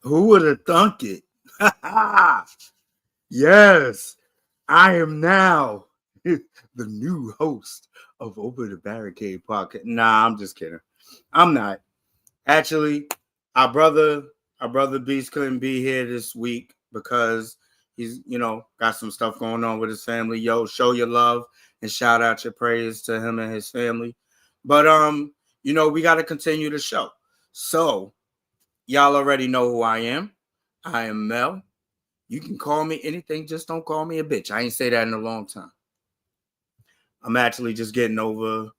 Who would have thunk it? Yes, I am now the new host of Over the Barricade podcast. Nah, I'm just kidding. I'm not. Actually, our brother, our brother Beast couldn't be here this week because he's, got some stuff going on with his family. Yo, show your love and shout out your praise to him and his family. But we got to continue the show. So, y'all already know who I am. I am Mel. You can call me anything, just don't call me a bitch. I ain't say that in a long time. I'm actually just getting over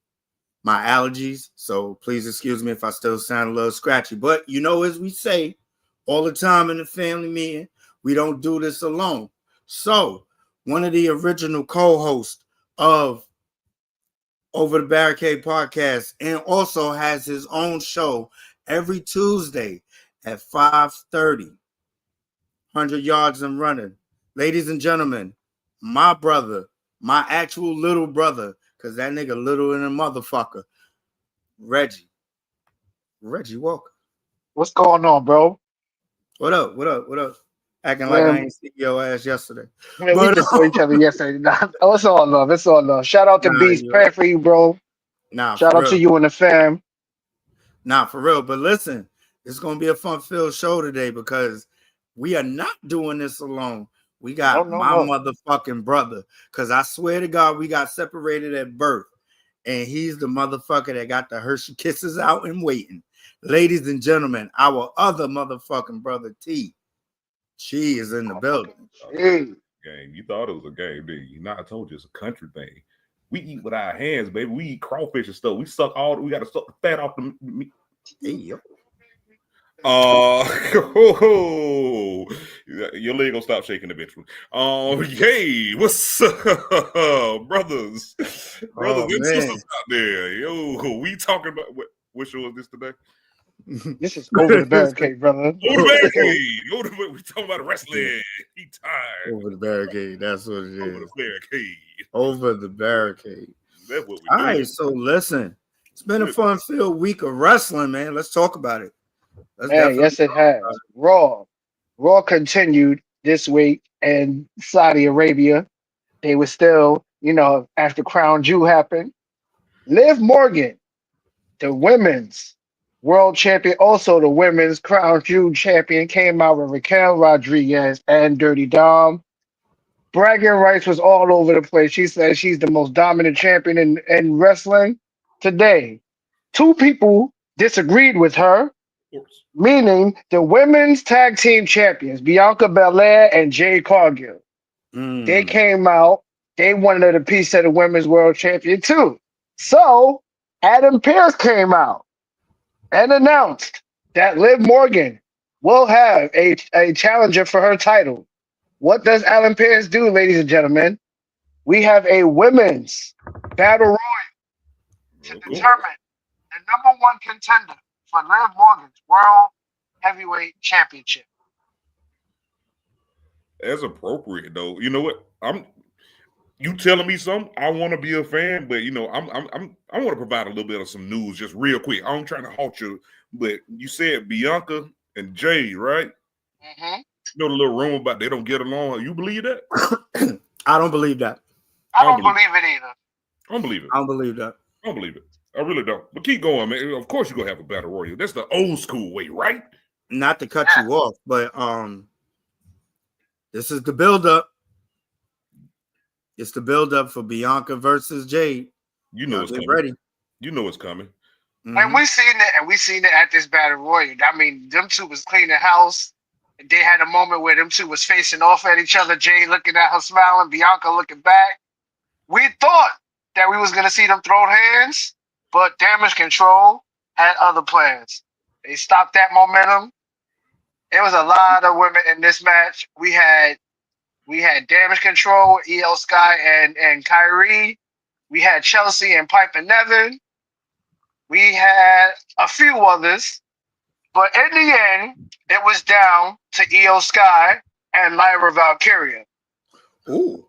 my allergies, so please excuse me if I still sound a little scratchy. But as we say all the time in the family meeting, we don't do this alone. So, one of the original co-hosts of Over the Barricade podcast and also has his own show every Tuesday at 5:30. 100 yards and running. Ladies and gentlemen, my brother, my actual little brother, because that nigga little in a motherfucker, Reggie. Reggie Walker. What's going on, bro? What up? What up? What up? Acting like I Man, ain't see your ass yesterday. man, we But just saw each other yesterday. Oh, it's all love. It's all love. Shout out to nah, Beast. Praying for you, bro. for Shout out to real. you and the fam. Nah, for real. But listen, it's gonna be a fun-filled show today because we are not doing this alone. We No, got no, my no. motherfucking brother. Cause I swear to God, we got separated at birth. And he's the motherfucker that got the Hershey kisses out and waiting. Ladies and gentlemen, our other motherfucking brother T. She is in the building. Motherfucking G. Game. You thought it was a game, did you? Not I told you it's a country thing. We eat with our hands, baby. We eat crawfish and stuff. We got to suck the fat off the meat. Hey, yo. Your leg gonna stop shaking eventually. Hey, what's up, brothers Oh, and man. sisters out there? Yo, we talking about what show is this today? This is over the barricade, brother. Over the barricade. We talking about wrestling. He tired. Over the barricade. That's what it Over is. the barricade. Over the barricade. That's what we All do. right, so listen. It's been a fun-filled week of wrestling, man. Let's talk about it. Man, yes, it has. Raw continued this week in Saudi Arabia. They were still, after Crown Jewel happened. Liv Morgan, the women's world champion, also the women's Crown Jewel champion, came out with Raquel Rodriguez and Dirty Dom. Bragging rights was all over the place. She said she's the most dominant champion in wrestling today. Two people disagreed with her, meaning the women's tag team champions, Bianca Belair and Jade Cargill. They came out, they wanted a piece of the women's world champion too. So Adam Pearce came out and announced that Liv Morgan will have a challenger for her title. What does Alan Pearce do, ladies and gentlemen? We have a women's battle royal to determine the number one contender for Liv Morgan's World Heavyweight Championship. As appropriate though. You know what? You telling me something? I want to be a fan, but I want to provide a little bit of some news just real quick. I'm trying to halt you, but you said Bianca and Jay, right? Mm-hmm. You know the little rumor about they don't get along. You believe that? I don't believe that. I don't believe it either. I don't believe it. I don't believe that. I don't believe it. I really don't. But keep going, man. Of course you're gonna have a battle royal. That's the old school way, right? Not to cut you off, but this is the build-up. It's the build-up for Bianca versus Jade. You know it's coming. Ready. You know it's coming. Mm-hmm. And we seen it at this battle royal. I mean, them two was cleaning house. They had a moment where them two was facing off at each other. Jade looking at her smiling, Bianca looking back. We thought that we was gonna see them throw hands, but Damage Control had other plans. They stopped that momentum. It was a lot of women in this match. We had Damage Control, EL Sky and Kyrie. We had Chelsea and Piper Nevin. We had a few others. But in the end, it was down to EO Sky and Lyra Valkyria. Ooh.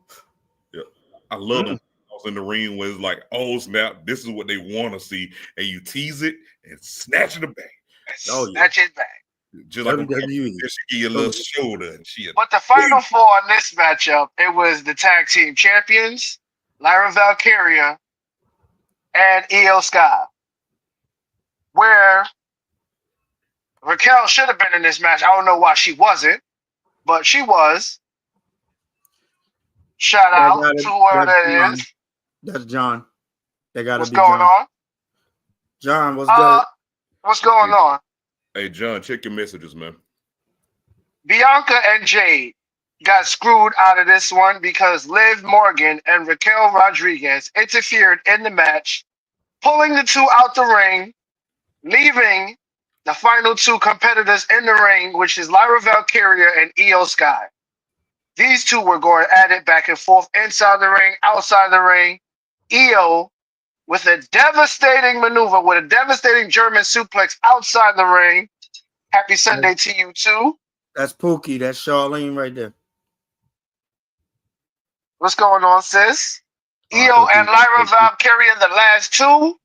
Yeah. I love them in the ring where it's like, oh snap, this is what they want to see. And you tease it and snatch it back. Snatch it back. Just like WWE. she give you a little shoulder and shit. But the final four in this matchup, it was the tag team champions, Lyra Valkyria and Io Sky. Where Raquel should have been in this match. I don't know why she wasn't, but she was. Shout out to whoever that is. That's John. They gotta What's be going John. on? John, what's good? What's going on? Hey, John, check your messages, man. Bianca and Jade got screwed out of this one because Liv Morgan and Raquel Rodriguez interfered in the match, pulling the two out the ring, leaving the final two competitors in the ring, which is Lyra Valkyria and Io Sky. These two were going at it back and forth inside the ring, outside the ring. Io with a devastating maneuver, with a devastating German suplex outside the ring. Happy Sunday to you too. That's Pookie. That's Charlene right there. What's going on, sis? Io and Lyra Valkyria, the last two.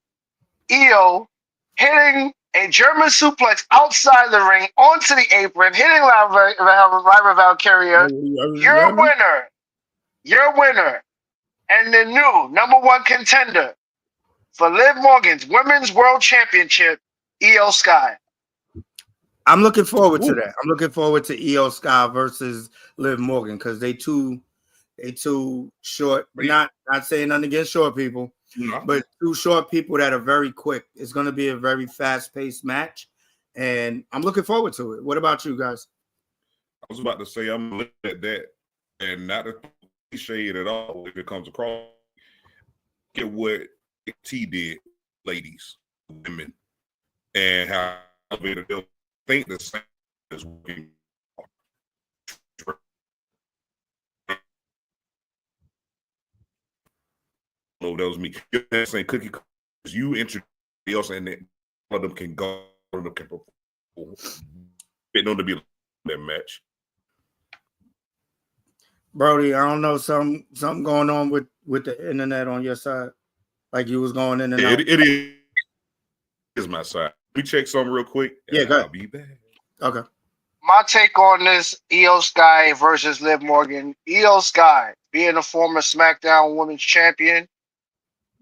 Io hitting a German suplex outside the ring onto the apron, hitting Lyra Valkyria. Your winner. Your winner. And the new #1 contender for Liv Morgan's Women's World Championship, Io Sky. I'm looking forward to that. I'm looking forward to Io Sky versus Liv Morgan because they too short. But not saying nothing against short people, but two short people that are very quick. It's going to be a very fast-paced match, and I'm looking forward to it. What about you guys? I was about to say I'm looking at that, and not to cliche it at all. If it comes across, get what T did, ladies, women, and how they'll think the same as women. No, that was me. You're saying cookie, you introduce else, and then one of them can go, one of them can perform. They know to be that match. Brody, I don't know, something going on with the internet on your side, like you was going in and out. It is my side. We check something real quick. Yeah, go ahead. I'll be back. Okay. My take on this Io Sky versus Liv Morgan. Io Sky, being a former SmackDown Women's Champion,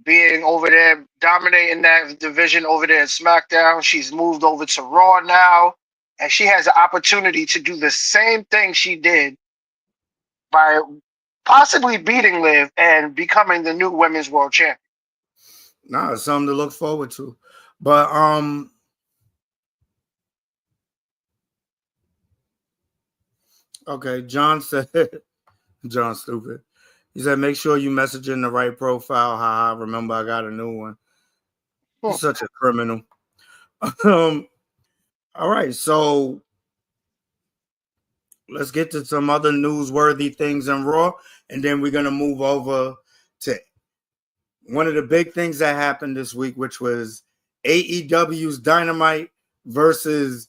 being over there, dominating that division over there at SmackDown. She's moved over to Raw now, and she has the opportunity to do the same thing she did by possibly beating Liv and becoming the new Women's World Champion. Nah, it's something to look forward to. But okay, John said, John stupid. He said, make sure you message in the right profile. Ha, remember I got a new one. You're such a criminal. All right, so let's get to some other newsworthy things in Raw, and then we're gonna move over to one of the big things that happened this week, which was AEW's Dynamite versus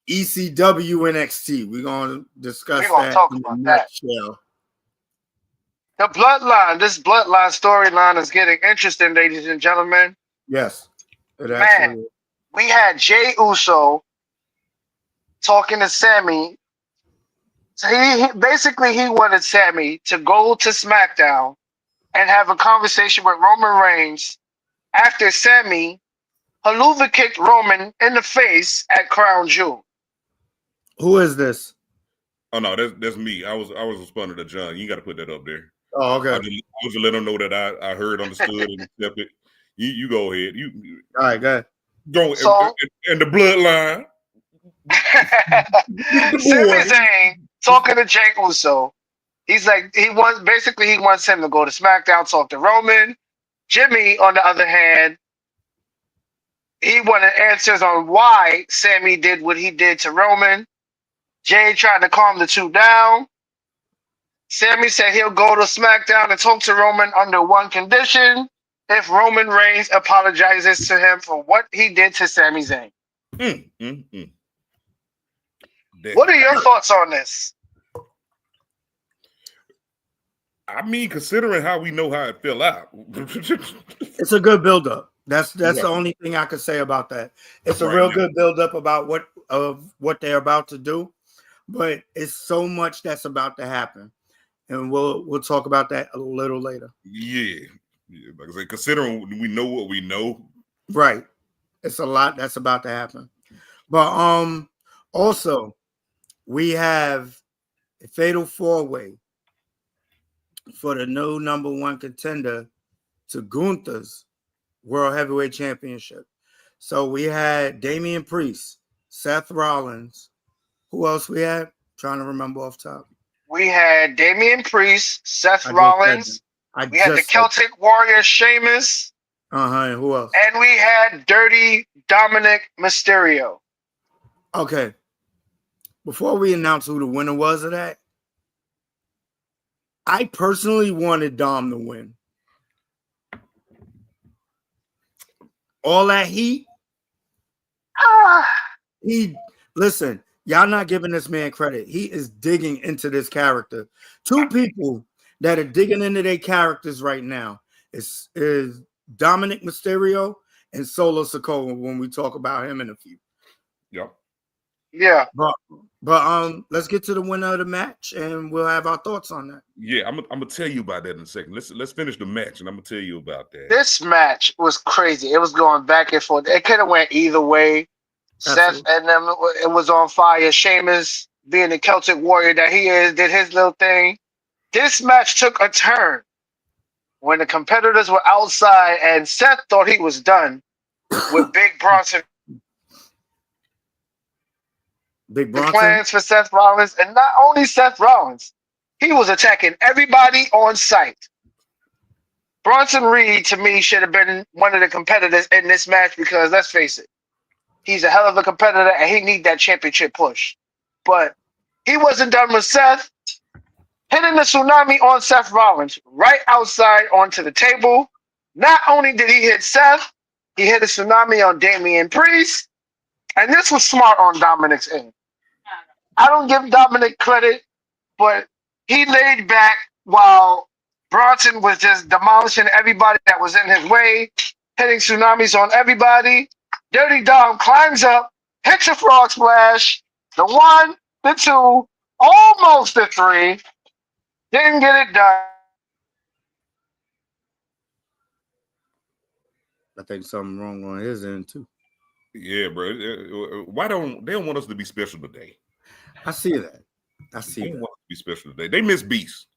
ECW NXT. We're gonna discuss that in the nutshell. The bloodline, this bloodline storyline is getting interesting, ladies and gentlemen. Yes, it actually is. We had Jey Uso talking to Sammy. So he wanted Sammy to go to SmackDown and have a conversation with Roman Reigns after Sammy haluva kicked Roman in the face at Crown Jewel. Who is this? Oh no, that's me. I was responding to John. You got to put that up there. Oh, okay. I was to let him know that I heard, understood, and accepted. You go ahead. You all right? Go ahead. Go and the bloodline. Sami Zayn talking to Jey Uso. He's like he wants him to go to SmackDown, talk to Roman. Jimmy, on the other hand, he wanted answers on why Sammy did what he did to Roman. Jay tried to calm the two down. Sammy said he'll go to SmackDown and talk to Roman under one condition: if Roman Reigns apologizes to him for what he did to Sami Zayn. What are your thoughts on this? I mean, considering how we know how it fell out. It's a good build-up. That's the only thing I could say about that. It's a Right real now. good build up about what they're about to do, but it's so much that's about to happen, and we'll talk about that a little later. Yeah. Like I say, considering we know what we know. Right, it's a lot that's about to happen, but also we have a fatal four way for the new number one contender to Gunther's World Heavyweight Championship. So we had Damian Priest, Seth Rollins. Who else we had? Trying to remember off top. We had Damian Priest, Seth I just said that. Rollins. I We had the just said Celtic Warrior Sheamus, And who else? and we had Dirty Dominic Mysterio. Okay. Before we announce who the winner was of that, I personally wanted Dom to win. All that heat. Listen, y'all not giving this man credit. He is digging into this character. Two people that are digging into their characters right now is Dominic Mysterio and Solo Sikoa when we talk about him in a few. Yep. Yeah. But let's get to the winner of the match and we'll have our thoughts on that. Yeah, I'm gonna tell you about that in a second. Let's finish the match and I'm gonna tell you about that. This match was crazy. It was going back and forth. It could have went either way. Absolutely. Seth and them, it was on fire. Sheamus, being the Celtic Warrior that he is, did his little thing. This match took a turn when the competitors were outside and Seth thought he was done with Big Bronson. Big The Bronson. plans for Seth Rollins, and not only Seth Rollins, he was attacking everybody on site. Bronson Reed, to me, should have been one of the competitors in this match because, let's face it, he's a hell of a competitor and he need that championship push. But he wasn't done with Seth. Hitting the tsunami on Seth Rollins right outside onto the table. Not only did he hit Seth, he hit a tsunami on Damian Priest. And this was smart on Dominic's end. I don't give Dominic credit, but he laid back while Bronson was just demolishing everybody that was in his way, hitting tsunamis on everybody. Dirty Dom climbs up, hits a frog splash, the one, the two, almost the three, didn't get it done. I think something wrong on his end too. Yeah, bro. Why don't they want us to be special today? I see that. They want us to be special today. They miss Beast.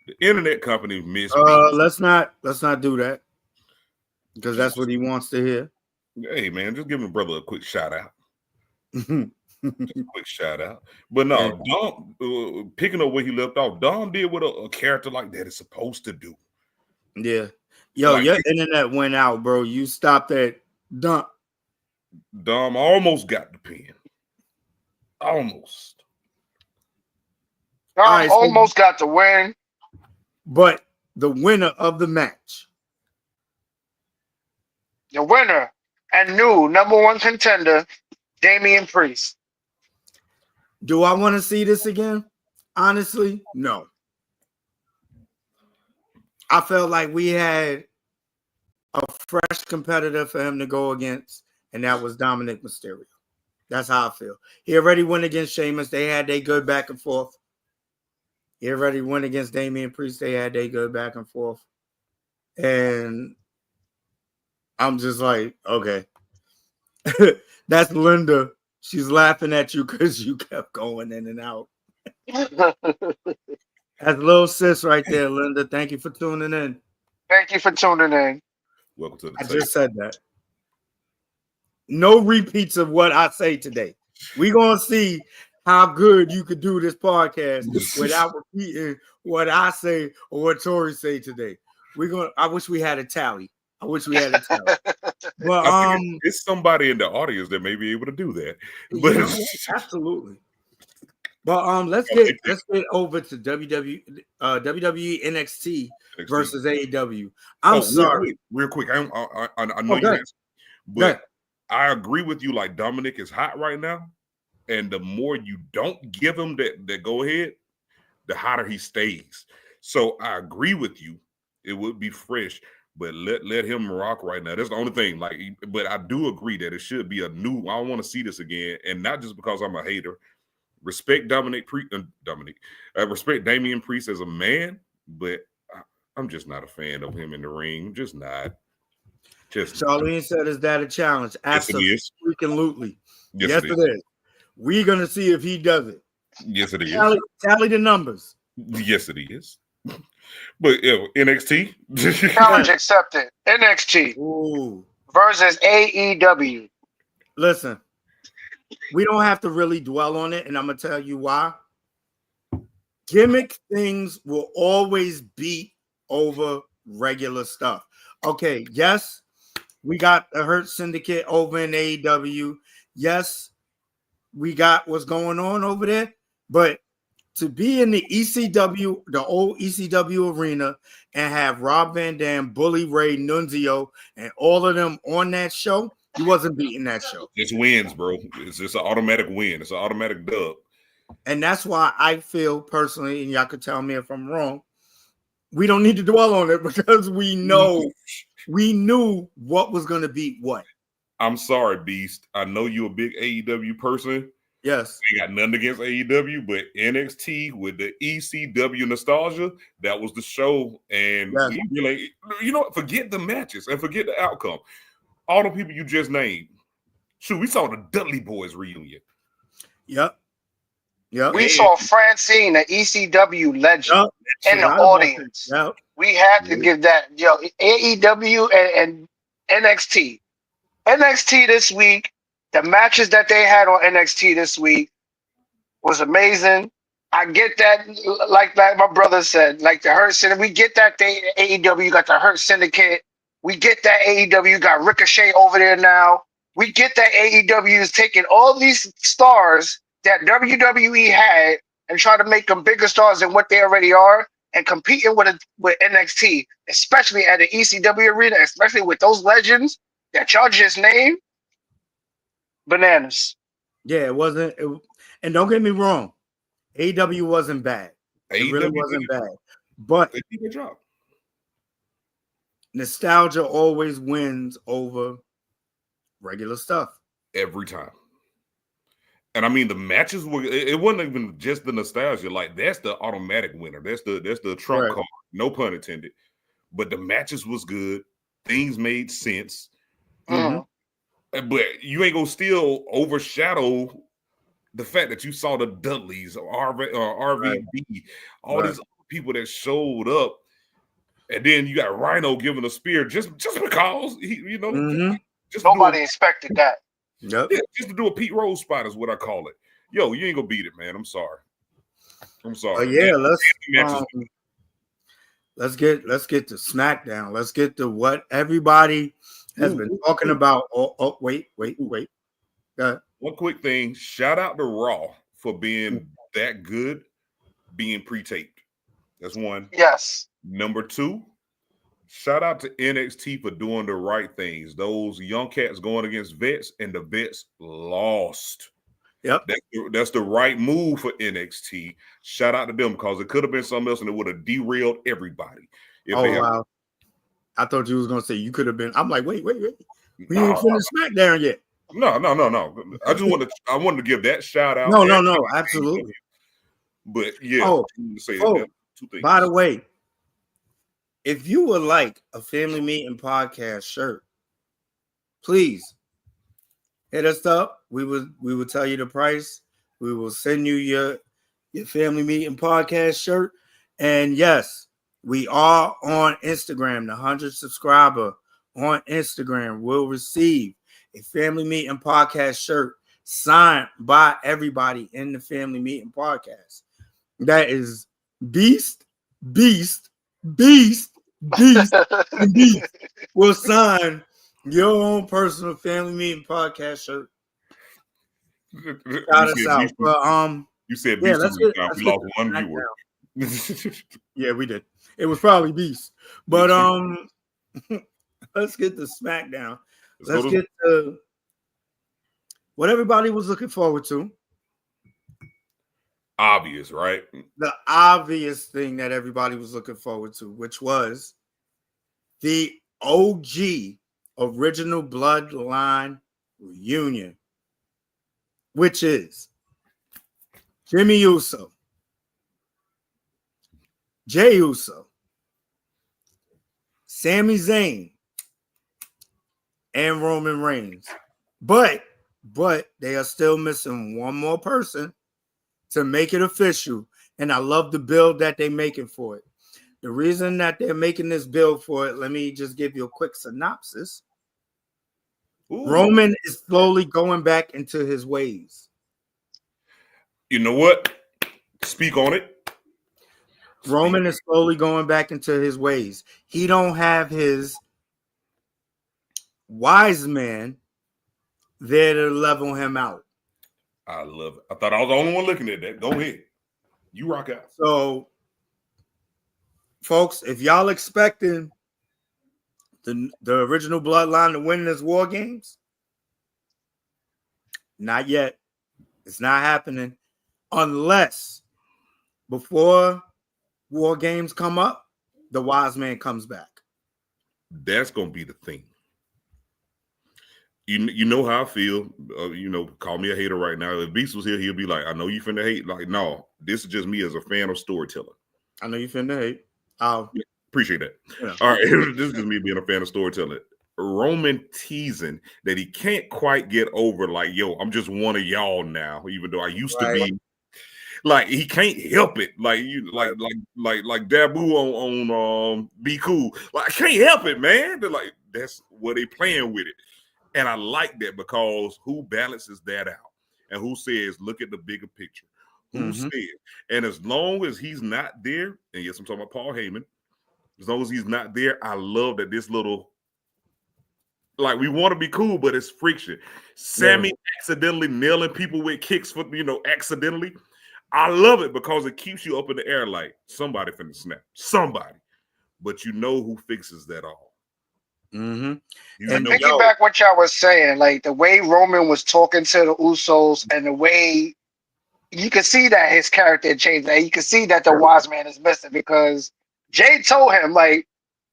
The internet company miss Let's Beast. not do that because that's what he wants to hear. Hey man, just give my brother a quick shout out. Just a quick shout out. But no, Yeah. Dom, picking up where he left off, Dom did what a character like that is supposed to do. Yeah. Yo, Like, your internet went out, bro. You stopped at Dom. Dom almost got the pin. Almost. Dom Alright, almost got the win. But the winner of the match. The winner and new number one contender, Damian Priest. Do I want to see this again? Honestly, no. I felt like we had a fresh competitor for him to go against, and that was Dominic Mysterio. That's how I feel. He already went against Sheamus. They had their good back and forth. He already went against Damian Priest. They had their good back and forth. And I'm just like, okay. That's Linda. She's laughing at you because you kept going in and out. That's little sis right there, Linda. Thank you for tuning in. Thank you for tuning in. Welcome to the I table. just said that. No repeats of what I say today. We're going to see how good you could do this podcast without repeating what I say or what Tori say today. I wish we had a tally. But it's somebody in the audience that may be able to do that. But absolutely. But let's get over to WWE NXT versus AEW. I'm sorry. Real quick. I know you answered, but I agree with you. Like Dominic is hot right now, and the more you don't give him that go ahead, the hotter he stays. So I agree with you. It would be fresh, but let him rock right now. That's the only thing. Like, but I do agree that it should be a new. I don't want to see this again, and not just because I'm a hater. Respect respect Damian Priest as a man, but I'm just not a fan of him in the ring. I'm just not. Charlene said, "Is that a challenge?" Yes, it is. Absolutely. Yes, it is. We're gonna see if he does it. Yes, it is. Tally the numbers. Yes, it is. But NXT Challenge accepted. NXT versus AEW. Listen, we don't have to really dwell on it, and I'm gonna tell you why. Gimmick things will always beat over regular stuff. Okay, yes, we got the Hurt Syndicate over in AEW. Yes, we got what's going on over there, but to be in the ECW, the old ECW arena, and have Rob Van Dam, Bully Ray, Nunzio, and all of them on that show, you wasn't beating that show. It's wins, bro. It's just an automatic win. It's an automatic dub. And that's why I feel personally, and y'all could tell me if I'm wrong, we don't need to dwell on it because we knew what was going to beat what. I'm sorry, Beast. I know you're a big AEW person. Yes. I got nothing against AEW, but NXT with the ECW nostalgia, that was the show. And you know what? Forget the matches and forget the outcome. All the people you just named. Shoot, we saw the Dudley Boys reunion. Yep. We saw Francine, the ECW legend, in the audience. We had to give that, AEW and NXT. NXT this week, the matches that they had on NXT this week was amazing. I get that, like my brother said, like the Hurt Syndicate. We get that AEW got the Hurt Syndicate. We get that AEW got Ricochet over there now. We get that AEW is taking all these stars that WWE had and try to make them bigger stars than what they already are and competing with NXT, especially at the ECW arena, especially with those legends that y'all just named. Bananas. Yeah, it wasn't. And don't get me wrong, AEW wasn't bad. It really wasn't bad. But they did a job. Nostalgia always wins over regular stuff. Every time. And I mean, the matches were, it wasn't even just the nostalgia. Like, that's the automatic winner. That's the trump card. No pun intended. But the matches was good. Things made sense. Mm-hmm. But you ain't gonna still overshadow the fact that you saw the Dudleys or RVD, all these people that showed up. And then you got Rhino giving a spear just because just nobody expected that. Yep. Yeah, just to do a Pete Rose spot is what I call it. Yo, you ain't gonna beat it, man. I'm sorry. Let's get to SmackDown. Let's get to what everybody has been talking about. Wait. One quick thing. Shout out to Raw for being that good, being pre-taped. That's one. Yes. Number two, shout out to NXT for doing the right things. Those young cats going against vets, and the vets lost. Yep. That's the right move for NXT. Shout out to them because it could have been something else and it would have derailed everybody. Wow. I thought you was going to say you could have been. I'm like, wait. We ain't finished SmackDown yet. No. I wanted to give that shout out. No, absolutely. But yeah, two things. By the way, if you would like a Family Meeting Podcast shirt, please hit us up. We will tell you the price. We will send you your Family Meeting Podcast shirt. And yes, we are on Instagram. The 100 subscriber on Instagram will receive a Family Meeting Podcast shirt signed by everybody in the Family Meeting Podcast. That is Beast. And Beast will sign your own personal Family Meeting Podcast shirt. Shout us out. You said Beast. We lost one viewer. Yeah, we did. It was probably Beast. But let's get to SmackDown. Let's get to what everybody was looking forward to. Obvious, right? The obvious thing that everybody was looking forward to, which was the OG original bloodline reunion, which is Jimmy Uso, Jey Uso, Sami Zayn, and Roman Reigns. But they are still missing one more person to make it official. And I love the build that they're making for it. The reason that they're making this build for it, let me just give you a quick synopsis. Ooh. Roman is slowly going back into his ways. You know what? Speak on it. Roman is slowly going back into his ways. He don't have his wise man there to level him out. I love it. I thought I was the only one looking at that. Go ahead. You rock out. So, folks, if y'all expecting the original bloodline to win this War Games, not yet. It's not happening unless before War Games come up, the wise man comes back. That's going to be the thing. You know how I feel. Call me a hater right now. If Beast was here, he'll be like, I know you finna hate. Like, no, this is just me as a fan of storytelling. I know you finna hate. Yeah, appreciate that. Yeah. All right, this is just me being a fan of storytelling. Roman teasing that he can't quite get over, like, yo, I'm just one of y'all now, even though I used to be. Like, he can't help it. Like like Dabu on Be Cool. Like, I can't help it, man. They're like, that's what they playing with it. And I like that because who balances that out? And who says, look at the bigger picture? Who says? And as long as he's not there, and yes, I'm talking about Paul Heyman, as long as he's not there, I love that this little, like, we want to be cool, but it's friction. Sammy accidentally nailing people with kicks for, accidentally. I love it because it keeps you up in the air like somebody finna snap. Somebody. But you know who fixes that all. And piggyback what y'all was saying, like the way Roman was talking to the Usos and the way you can see that his character changed, that you can see that the wise man is missing because Jay told him, like,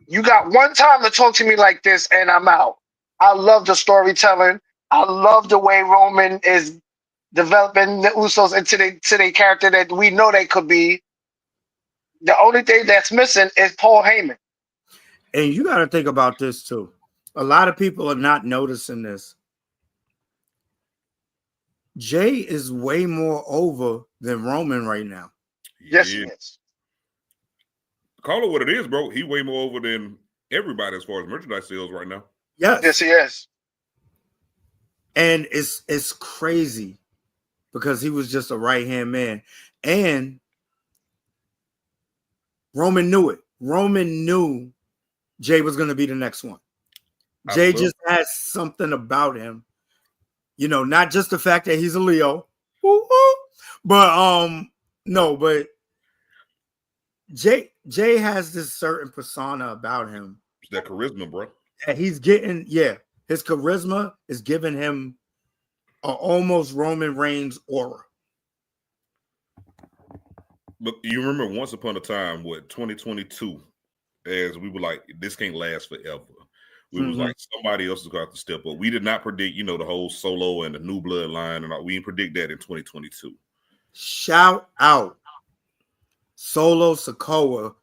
you got one time to talk to me like this and I'm out. I love the storytelling. I love the way Roman is developing the Usos into their character that we know they could be. The only thing that's missing is Paul Heyman. And you got to think about this too. A lot of people are not noticing this. Jay is way more over than Roman right now. Yes, he is. Call it what it is, bro. He way more over than everybody as far as merchandise sales right now. Yes, he is. And it's crazy because he was just a right-hand man. And Roman knew it. Roman knew Jay was going to be the next one. Jay just has something about him. Not just the fact that he's a Leo. But but Jay has this certain persona about him. It's that charisma, bro. And he's getting, his charisma is giving him an almost Roman Reigns aura. But you remember once upon a time, 2022, as we were like, this can't last forever. We was like, somebody else is going to have to step up. We did not predict, the whole Solo and the new bloodline, and all. We didn't predict that in 2022. Shout out Solo Sikoa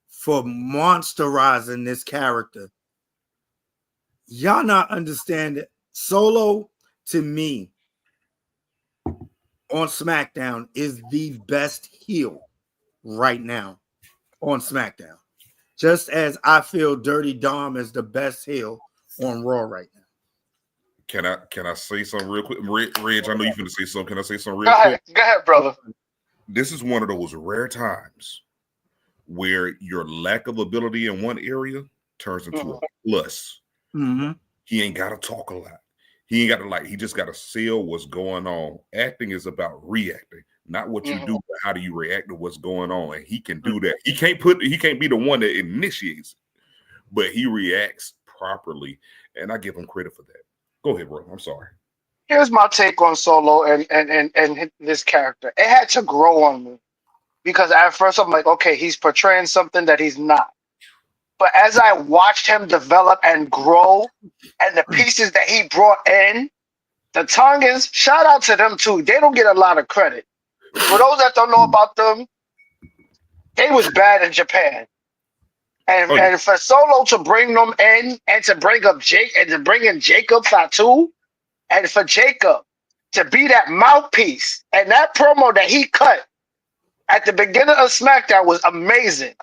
for monsterizing this character. Y'all not understand it. Solo, to me, on SmackDown is the best heel right now on SmackDown. Just as I feel Dirty Dom is the best heel on Raw right now. Can I say something real quick? Reg, I know you're going to say something. Can I say something real quick? Go ahead, brother. This is one of those rare times where your lack of ability in one area turns into a plus. He ain't got to talk a lot. He ain't got to he just got to sell what's going on. Acting is about reacting, not what you do, but how do you react to what's going on. And he can do that. He can't be the one that initiates, but he reacts properly. And I give him credit for that. Go ahead, bro. I'm sorry. Here's my take on Solo and this character. It had to grow on me because at first I'm like, okay, he's portraying something that he's not. But as I watched him develop and grow, and the pieces that he brought in, the Tongans, shout out to them too. They don't get a lot of credit. For those that don't know about them, they was bad in Japan. And for Solo to bring them in and to bring up Jake and to bring in Jacob Fatu and for Jacob to be that mouthpiece and that promo that he cut at the beginning of SmackDown was amazing.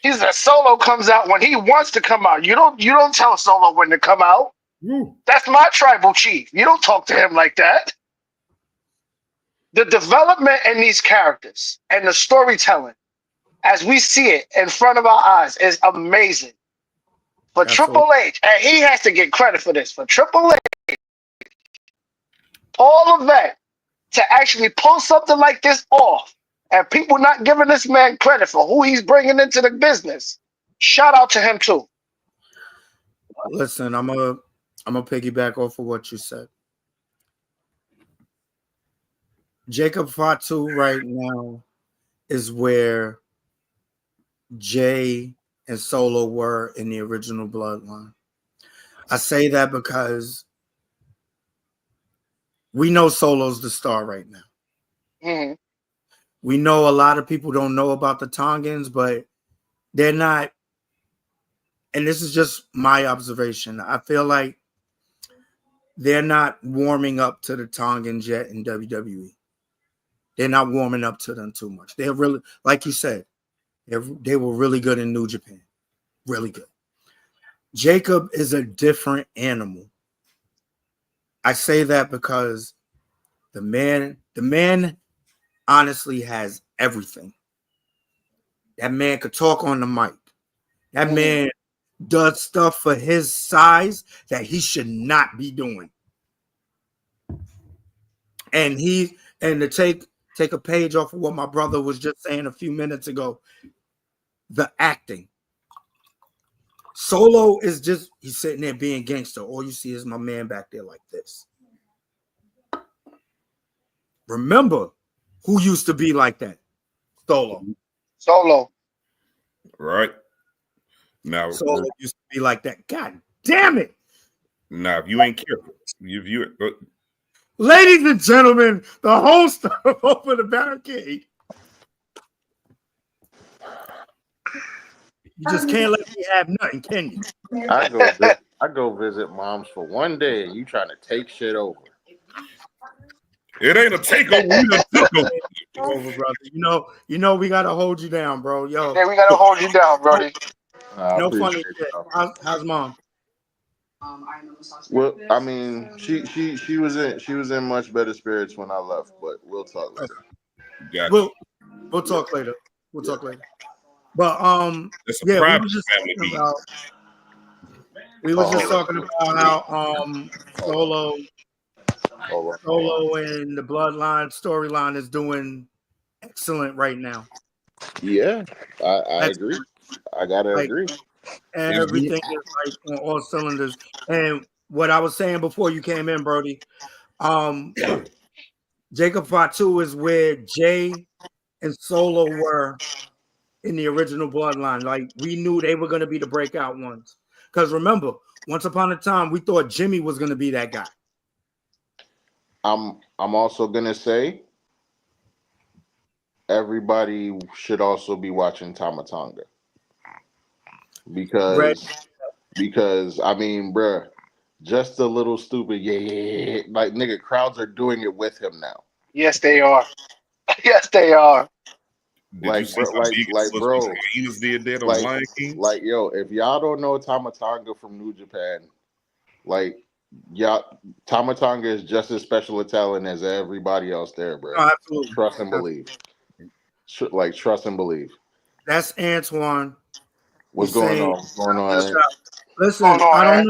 He's a Solo comes out when he wants to come out. You don't tell Solo when to come out. That's my tribal chief. You don't talk to him like that. The development in these characters and the storytelling as we see it in front of our eyes is amazing. For Triple H, and he has to get credit for this. For Triple H, all of that to actually pull something like this off, and people not giving this man credit for who he's bringing into the business. Shout out to him too. Listen, I'm a piggyback off of what you said. Jacob Fatu right now is where Jay and Solo were in the original Bloodline. I say that because we know Solo's the star right now. Mm-hmm. We know a lot of people don't know about the Tongans, but they're not, and this is just my observation, I feel like they're not warming up to the Tongans yet in WWE. They're not warming up to them too much. They're really, like you said, they were really good in New Japan. Really good. Jacob is a different animal. I say that because the man honestly has everything. That man could talk on the mic. That man does stuff for his size that he should not be doing. And to take a page off of what my brother was just saying a few minutes ago, the acting. Solo is just, he's sitting there being gangster. All you see is my man back there like this. Remember who used to be like that? Solo. Right. Now Solo used to be like that. God damn it. Now, if you ain't careful, you view it. Ladies and gentlemen, the host of Over the Barricade. You just can't let me have nothing, can you? I go visit moms for one day, and you trying to take shit over. It ain't a takeover. We done took over, brother. You know, we gotta hold you down, bro. Yo, yeah, we gotta hold you down, brody. No funny shit. How's mom? Well, I mean, she was in much better spirits when I left, but we'll talk later. Gotcha. We'll talk later. We'll talk later. But we was just talking about how Solo and the Bloodline storyline is doing excellent right now. Yeah, I agree. I gotta agree. Everything is like on all cylinders. And what I was saying before you came in, Brody, Jacob Fatu is where Jay and Solo were in the original Bloodline. Like, we knew they were going to be the breakout ones. Because remember, once upon a time, we thought Jimmy was going to be that guy. I'm also gonna say everybody should also be watching Tama Tonga because I mean, bruh, just a little stupid, yeah, like nigga, crowds are doing it with him now. Yes, they are. Yes, they are. Like, bro, like, yo, if y'all don't know Tama Tonga from New Japan, like, y'all, Tama Tonga is just as special a talent as everybody else there, bro. Oh, absolutely. Trust and believe. Trust and believe. That's Antoine. What's going on? What's going on? Listen, I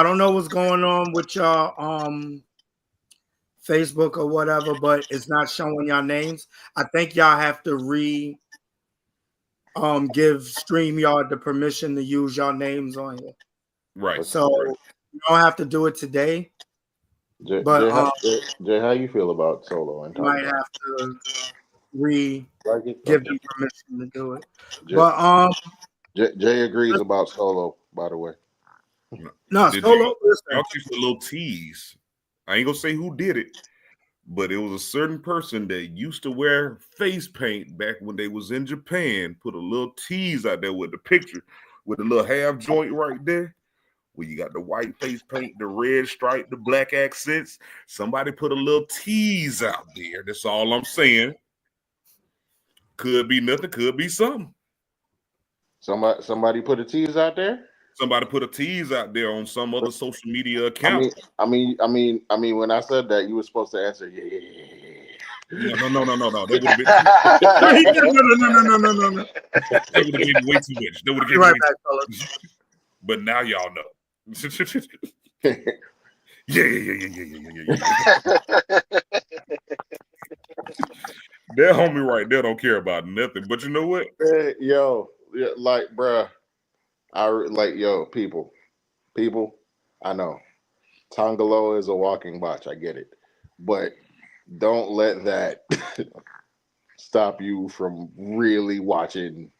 don't know what's going on with y'all Facebook or whatever, but it's not showing y'all names. I think y'all have to give StreamYard the permission to use y'all names on here. Right. So you don't have to do it today. Jay, how you feel about Solo and might have to give them permission to do it. But Jay agrees about Solo, by the way. No, Did Solo. Y'all Listen, catch a little tease. I ain't gonna say who did it, but it was a certain person that used to wear face paint back when they was in Japan. Put a little tease out there with the picture, with a little half joint right there, where you got the white face paint, the red stripe, the black accents. Somebody put a little tease out there. That's all I'm saying. Could be nothing, could be something. Somebody put a tease out there. Somebody put a tease out there on some other social media I account. mean, when I said that, you were supposed to answer, yeah. No. That would have been no. that would have given way too much. That would have given Right way back, too fellas. much. But now y'all know. Yeah. That homie right there don't care about nothing. But you know what? Hey, yo, yeah, like, bruh, people, I know Tongalo is a walking botch. I get it, but don't let that stop you from really watching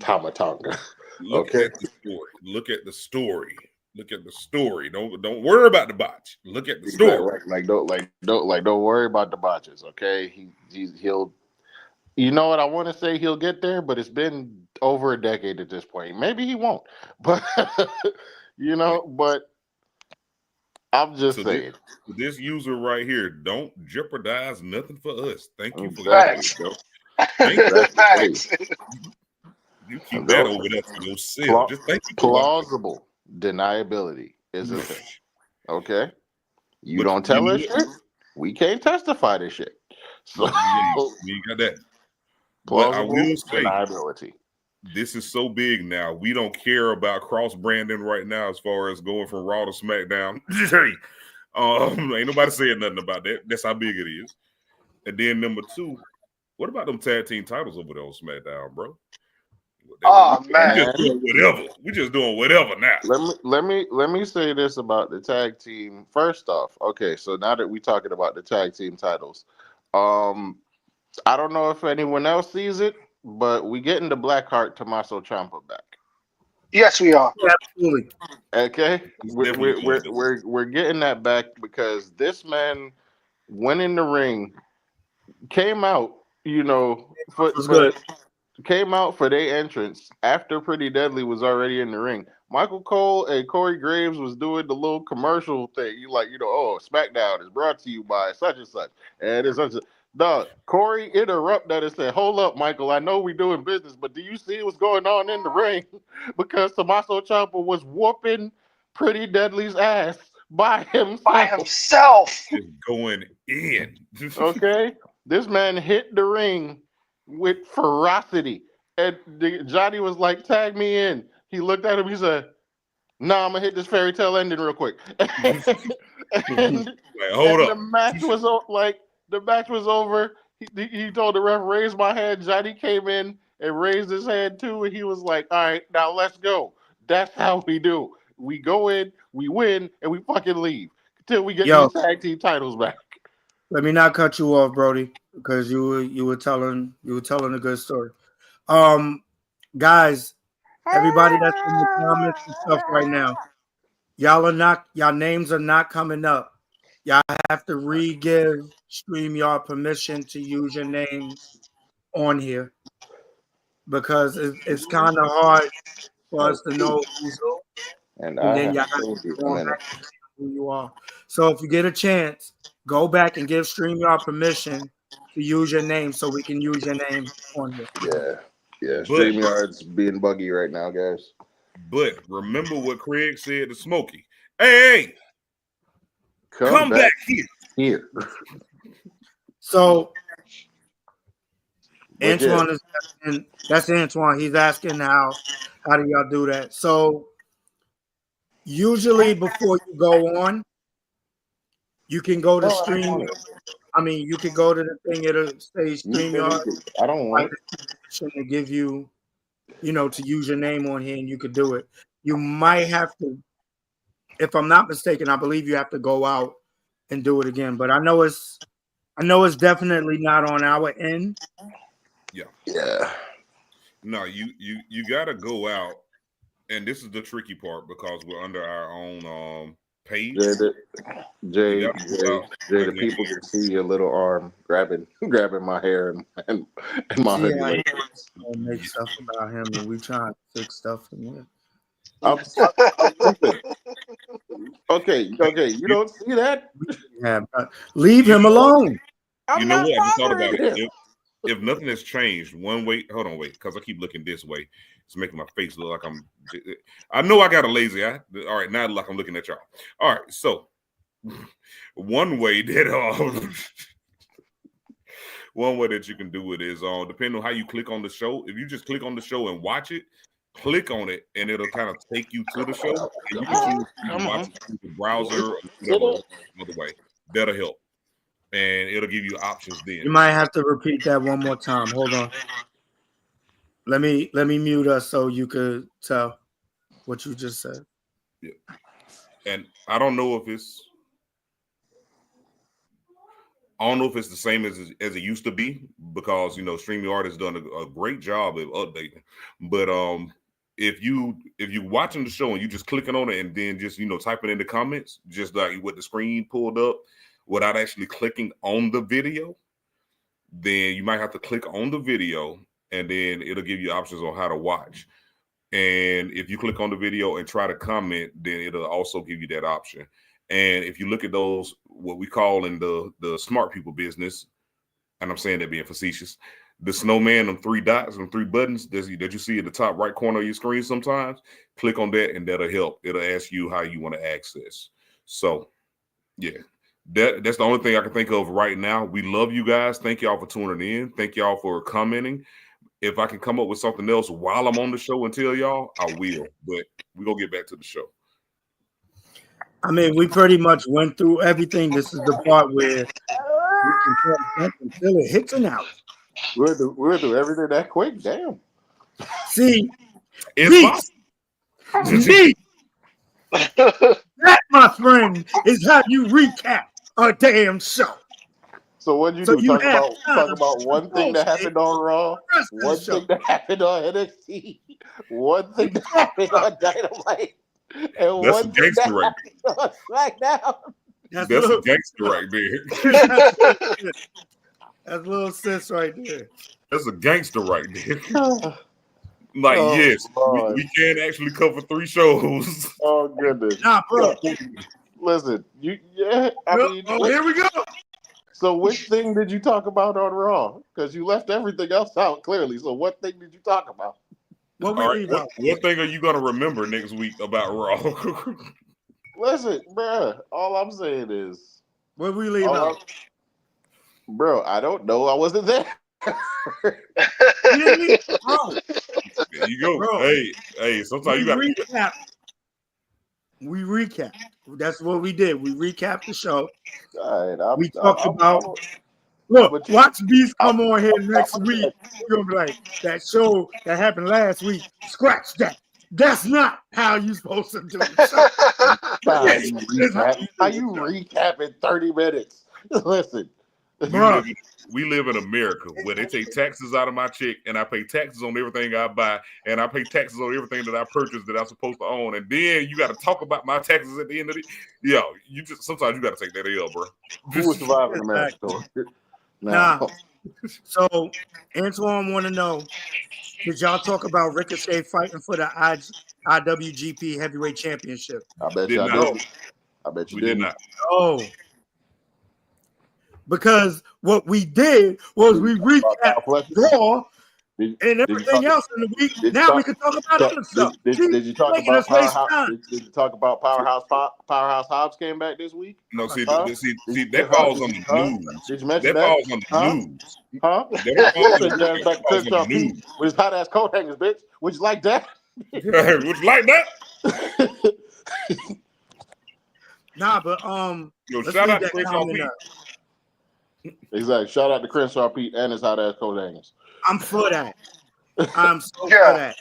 Tamatonga. Look Okay, at the story. Look at the story. Look at the story. Don't worry about the botch. Look at the story. don't worry about the botches. Okay, he'll. You know what? I want to say he'll get there, but it's been over a decade at this point. Maybe he won't, but but I'm just saying. This user right here, don't jeopardize nothing for us. Thank you for Facts. Facts. You keep that over there to yourself. Just thank you for plausible deniability is a thing. Okay, you don't tell us shit. We can't testify to shit. So you got that. Plausible but I will say, deniability. This is so big now. We don't care about cross branding right now as far as going from Raw to SmackDown. Ain't nobody saying nothing about that. That's how big it is. And then number two, what about them tag team titles over there on SmackDown, bro? Oh man, We just doing whatever now. Let me say this about the tag team. First off, okay, so now that we're talking about the tag team titles, I don't know if anyone else sees it, but we getting the Blackheart Tommaso Ciampa back. yes, we are. Yeah, absolutely. Okay, we're getting that back because this man went in the ring, came out, came out for their entrance after Pretty Deadly was already in the ring. Michael Cole and Corey Graves was doing the little commercial thing. SmackDown is brought to you by such and such, and it's such a. Dog, Corey interrupt that and said, "Hold up, Michael. I know we doing business, but do you see what's going on in the ring?" Because Tommaso Ciampa was whooping Pretty Deadly's ass by himself. Just going in. Okay, this man hit the ring with ferocity, and Johnny was like, "Tag me in." He looked at him. He said, "Nah, I'm gonna hit this fairy tale ending real quick." and hold up. The match was the match was over. He told the ref, "Raise my hand." Johnny came in and raised his hand too, and he was like, "All right, now let's go." That's how we do. We go in, we win, and we fucking leave until we get these tag team titles back. Let me not cut you off, Brody, because you were telling a good story. Guys, everybody that's in the comments and stuff right now, y'all names are not coming up. Y'all have to re-give StreamYard permission to use your name on here because it's kind of hard for us to know who's who, and then y'all have to go back and see who you are. So if you get a chance, go back and give StreamYard permission to use your name so we can use your name on here. Yeah. StreamYard's being buggy right now, guys. But remember what Craig said to Smokey. Hey, come back here. So Antoine is asking, that's Antoine. He's asking how do y'all do that? So usually before you go on, you can go to stream. I mean, you could go to the thing, it'll say StreamYard. I don't want to give you, to use your name on here, and you could do it. You might have to, if I'm not mistaken, I believe you have to go out and do it again. But I know it's definitely not on our end. Yeah. No, you gotta go out, and this is the tricky part because we're under our own page. Jay, You gotta go out the again. people can see your little arm grabbing my hair and my See, hoodie. I Like, make stuff about him, and we trying to fix stuff in there. I'm sleeping. Okay, you don't see that? Yeah, but leave him alone. You I'm know not what? I just thought about bothering it. him. If nothing has changed, hold on, wait, because I keep looking this way. It's making my face look like I'm. I know I got a lazy eye. All right, now like I'm looking at y'all. All right, so one way that one way that you can do it is depending on how you click on the show. If you just click on the show and watch it, click on it and it'll kind of take you to the show, and you can choose to watch it through the browser or whatever other way. That'll help, and it'll give you options then. You might have to repeat that one more time. Hold on. Let me mute us so you could tell what you just said. Yeah. And I don't know if it's the same as it used to be, because StreamYard has done a great job of updating. But if you watching the show and you just clicking on it and then just typing in the comments, just like with the screen pulled up without actually clicking on the video, then you might have to click on the video and then it'll give you options on how to watch. And if you click on the video and try to comment, then it'll also give you that option. And if you look at those, what we call in the smart people business, and I'm saying that being facetious, the snowman, them 3 dots, them 3 buttons that you see at the top right corner of your screen sometimes, click on that and that'll help. It'll ask you how you want to access. So, yeah, that's the only thing I can think of right now. We love you guys. Thank y'all for tuning in. Thank y'all for commenting. If I can come up with something else while I'm on the show and tell y'all, I will. But we're going to get back to the show. I mean, we pretty much went through everything. This is the part where we can talk until it hits an out. We're through everything that quick. Damn. See, It's me, that, my friend, is how you recap a damn show. So what did you do? Talk about one thing that happened on Raw, one thing that happened on NXT, one thing that happened on Dynamite, and That's one thing that happened on SmackDown. That's a gangster right there. That's a little sis right there. That's a gangster right there. Like, yes, we can actually cover 3 shows. Oh goodness. Nah, bro. Listen, here we go. So which thing did you talk about on Raw? Because you left everything else out clearly. So what thing did you talk about? What thing are you gonna remember next week about Raw? Listen, bruh, all I'm saying is, what we leave out? Bro, I don't know. I wasn't there. Really? Oh. There you go. Bro, hey, sometimes you got to recap. We recap. That's what we did. We recapped the show. We talked about. Look, watch Beast come on here next week. You're gonna be like, that show that happened last week. Scratch that. That's not how you're supposed to do it. How you recap in 30 minutes? Listen, we live in America where they take taxes out of my check and I pay taxes on everything I buy and I pay taxes on everything that I purchase that I'm supposed to own, and then you got to talk about my taxes at the end of the sometimes you got to take that L, bro. Who was surviving America? Nah. So Antoine want to know, did y'all talk about Ricochet fighting for the IWGP Heavyweight Championship? I bet you did. I bet you did not. Oh. Because what we did was we recapped Raw and everything else in the week. Now we can talk about other stuff. Did you talk about Powerhouse? Did you talk about Powerhouse? Powerhouse Hobbs came back this week. No, see, that falls on the news. Did you mention that? Falls on the news. Huh? That falls on the news. With his hot ass coat hangers, bitch. Would you like that? Would you like that? Nah, but shout out to Crenshaw Pete. Exactly. Shout out to Crenshaw Pete and his hot ass coat hangers. I'm for that. I'm so for that.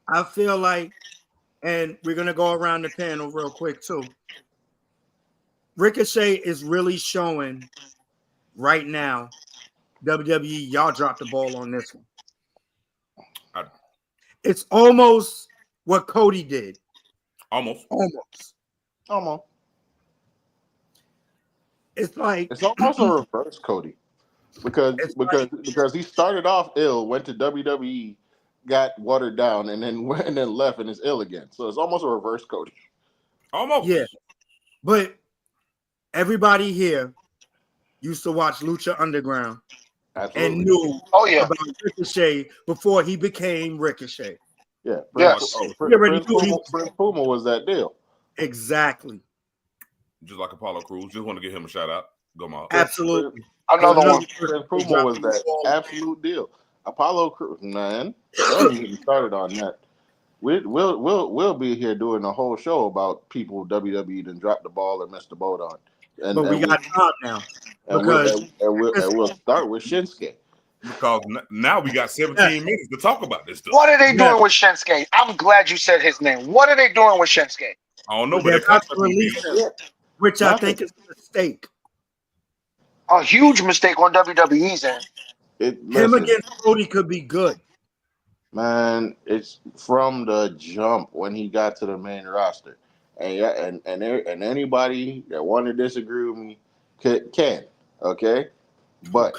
I feel like, and we're gonna go around the panel real quick too. Ricochet is really showing right now. WWE, y'all dropped the ball on this one. It's almost what Cody did. Almost. Almost. It's like It's almost a reverse Cody because he started off ill, went to WWE, got watered down, and then went and then left and is ill again. So it's almost a reverse Cody. Almost. yeah, but everybody here used to watch Lucha Underground and Absolutely. knew Oh yeah, about Ricochet before he became Ricochet. Yeah. yes. We already Prince knew he Puma, was Prince Puma was that deal. exactly, Just like Apollo Crews. Just want to give him a shout out. Go Mob. absolutely. Another one. Prince Puma was that absolute deal. Apollo Crews, man. Don't even get me started on that. We'll be here doing a whole show about people WWE done dropped the ball and missed the boat on. But we got time now because we'll start with Shinsuke. Because now we got 17 minutes to talk about this stuff. What are they doing with Shinsuke? I'm glad you said his name. What are they doing with Shinsuke? I don't know, but they're that about to contract release him, which I think is a mistake. A huge mistake on WWE's end. Him against Cody could be good. Man, it's from the jump when he got to the main roster, and anybody that want to disagree with me can, okay, but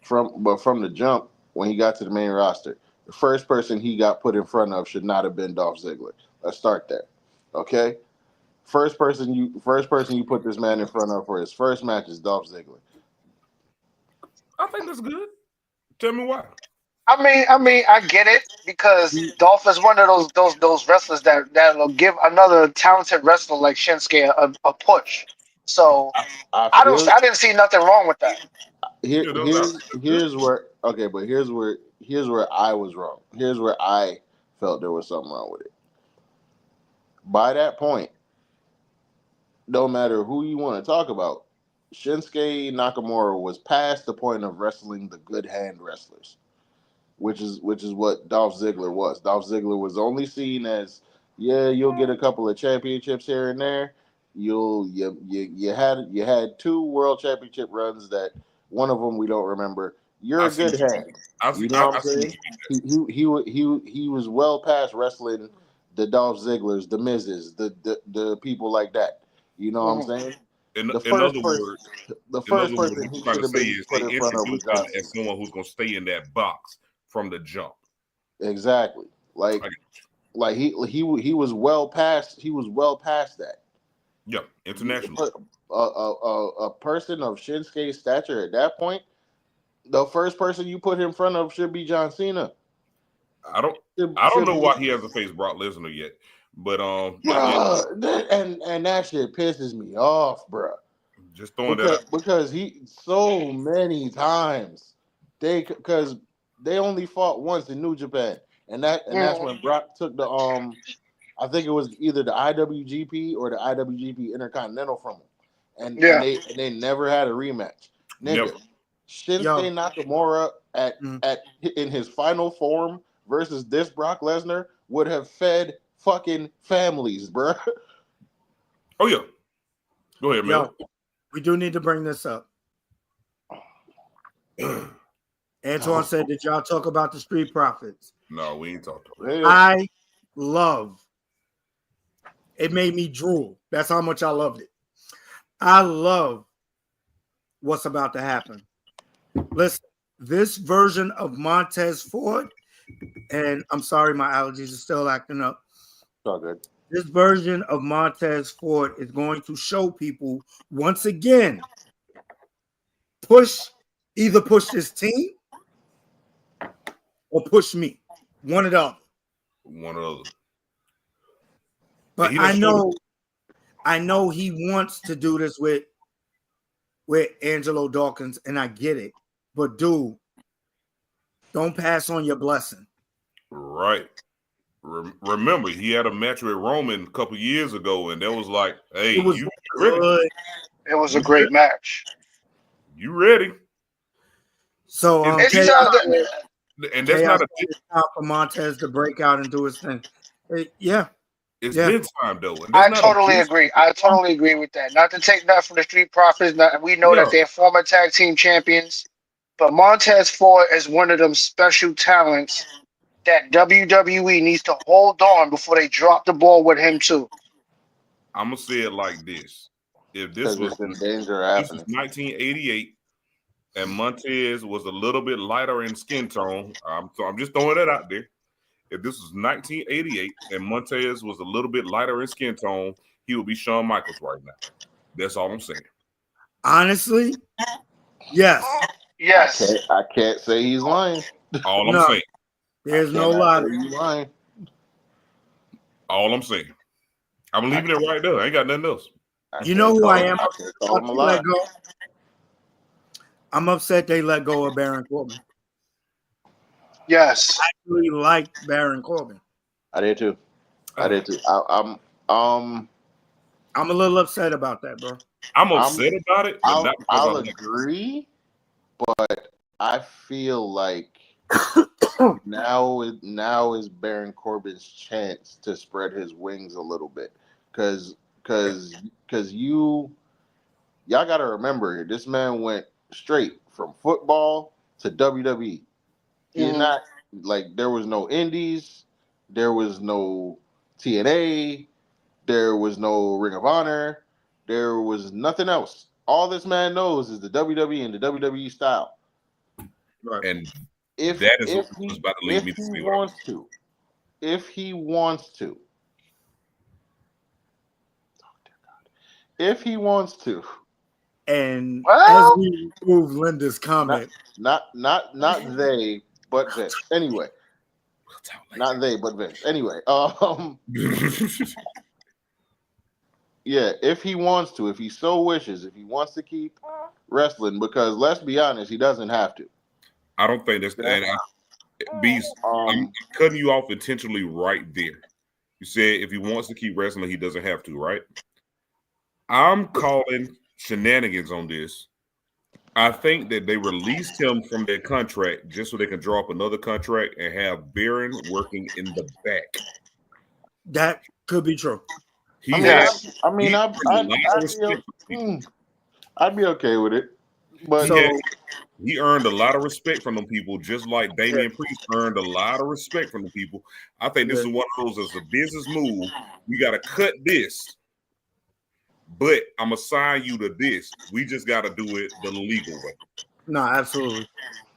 from the jump when he got to the main roster, the first person he got put in front of should not have been Dolph Ziggler. Let's start there, okay. First person you put this man in front of for his first match is Dolph Ziggler. I think that's good. Tell me why. I mean, I get it because Dolph is one of those wrestlers that'll give another talented wrestler like Shinsuke a push. So I didn't see nothing wrong with that. Here's where okay, but here's where I was wrong. Here's where I felt there was something wrong with it. By that point, no matter who you want to talk about, Shinsuke Nakamura was past the point of wrestling the good hand wrestlers, which is what Dolph Ziggler was. Dolph Ziggler was only seen as, yeah, you'll get a couple of championships here and there. You had 2 world championship runs that one of them we don't remember. You're a good hand. You know what I'm saying? He was well past wrestling the Dolph Ziglers, the Miz's, the people like that. You know what I'm saying? In The other first words, person he trying should to have say been is put they in front of was introduced him John as Cena. someone who's going to stay in that box from the jump. Exactly. Like he was well past that. Yeah, international. A person of Shinsuke's stature at that point, the first person you put in front of should be John Cena. I don't know why he hasn't faced Brock Lesnar yet, but and that shit pisses me off, bro. Just throwing that out. Because he so many times because they only fought once in New Japan, and that's when Brock took the I think it was either the IWGP or the IWGP Intercontinental from him, and they never had a rematch. Nigga, Never. Shinsuke Nakamura at in his final form versus this Brock Lesnar would have fed fucking families, bro. Oh yeah, go ahead, man. We do need to bring this up. Antoine said, "Did y'all talk about the Street Profits?" No, we ain't talked about it. I love. It made me drool. That's how much I loved it. I love what's about to happen. Listen, this version of Montez Ford, and I'm sorry, my allergies are still acting up. It's all good. This version of Montez Ford is going to show people once again, either push this team or push me. One or the other. One or the other. But I know he wants to do this with Angelo Dawkins, and I get it. But dude, don't pass on your blessing. Right. Remember, he had a match with Roman a couple years ago, and that was like, hey, you ready? It was a great match. You ready? So and that's not a time for Montez to break out and do his thing. It's been time though. I totally agree. I totally agree with that. Not to take that from the Street Profits. We know that they're former tag team champions, but Montez Ford is one of them special talents that WWE needs to hold on before they drop the ball with him too. I'm gonna say it like this: if Because it's in danger of this was happening. 1988, and Montez was a little bit lighter in skin tone, so I'm just throwing that out there. If this was 1988 and Montez was a little bit lighter in skin tone, he would be Shawn Michaels right now. That's all I'm saying. Honestly, yes. Yes. I can't say he's lying. All I'm No, saying. there's no Cannot lie. say he's lying. All I'm saying. I'm leaving it right there. I ain't got nothing else. You know who I am? I can't call him a Let lie. go. I'm upset they let go of Baron Corbin. Yes. I really like Baron Corbin. I did too. I did too. I'm a little upset about that, bro. I'm upset about it, but not because I'll I like it. agree, but I feel like now is Baron Corbin's chance to spread his wings a little bit, because y'all got to remember, this man went straight from football to WWE. He did not, like, there was no indies, there was no TNA, there was no Ring of Honor, there was nothing else. All this man knows is the WWE and the WWE style. Right. And If that is if what he was about to lead me to if say he what I wants to, if he wants to, if he wants to, And as Well, we remove Linda's comment, not they, but Vince. Anyway, not they, but Vince. Anyway, yeah, if he wants to, if he so wishes, if he wants to keep wrestling, because let's be honest, he doesn't have to. I don't think that's Beast. I'm cutting you off intentionally right there. You said if he wants to keep wrestling, he doesn't have to, right? I'm calling shenanigans on this. I think that they released him from their contract just so they can draw up another contract and have Baron working in the back. that could be true. He had. I'd be okay with it, but he earned a lot of respect from them people, just like Damian Priest earned a lot of respect from the people. I think this is one of those as a business move. We got to cut this, but I'm gonna sign you to this. We just got to do it the legal way. No, absolutely.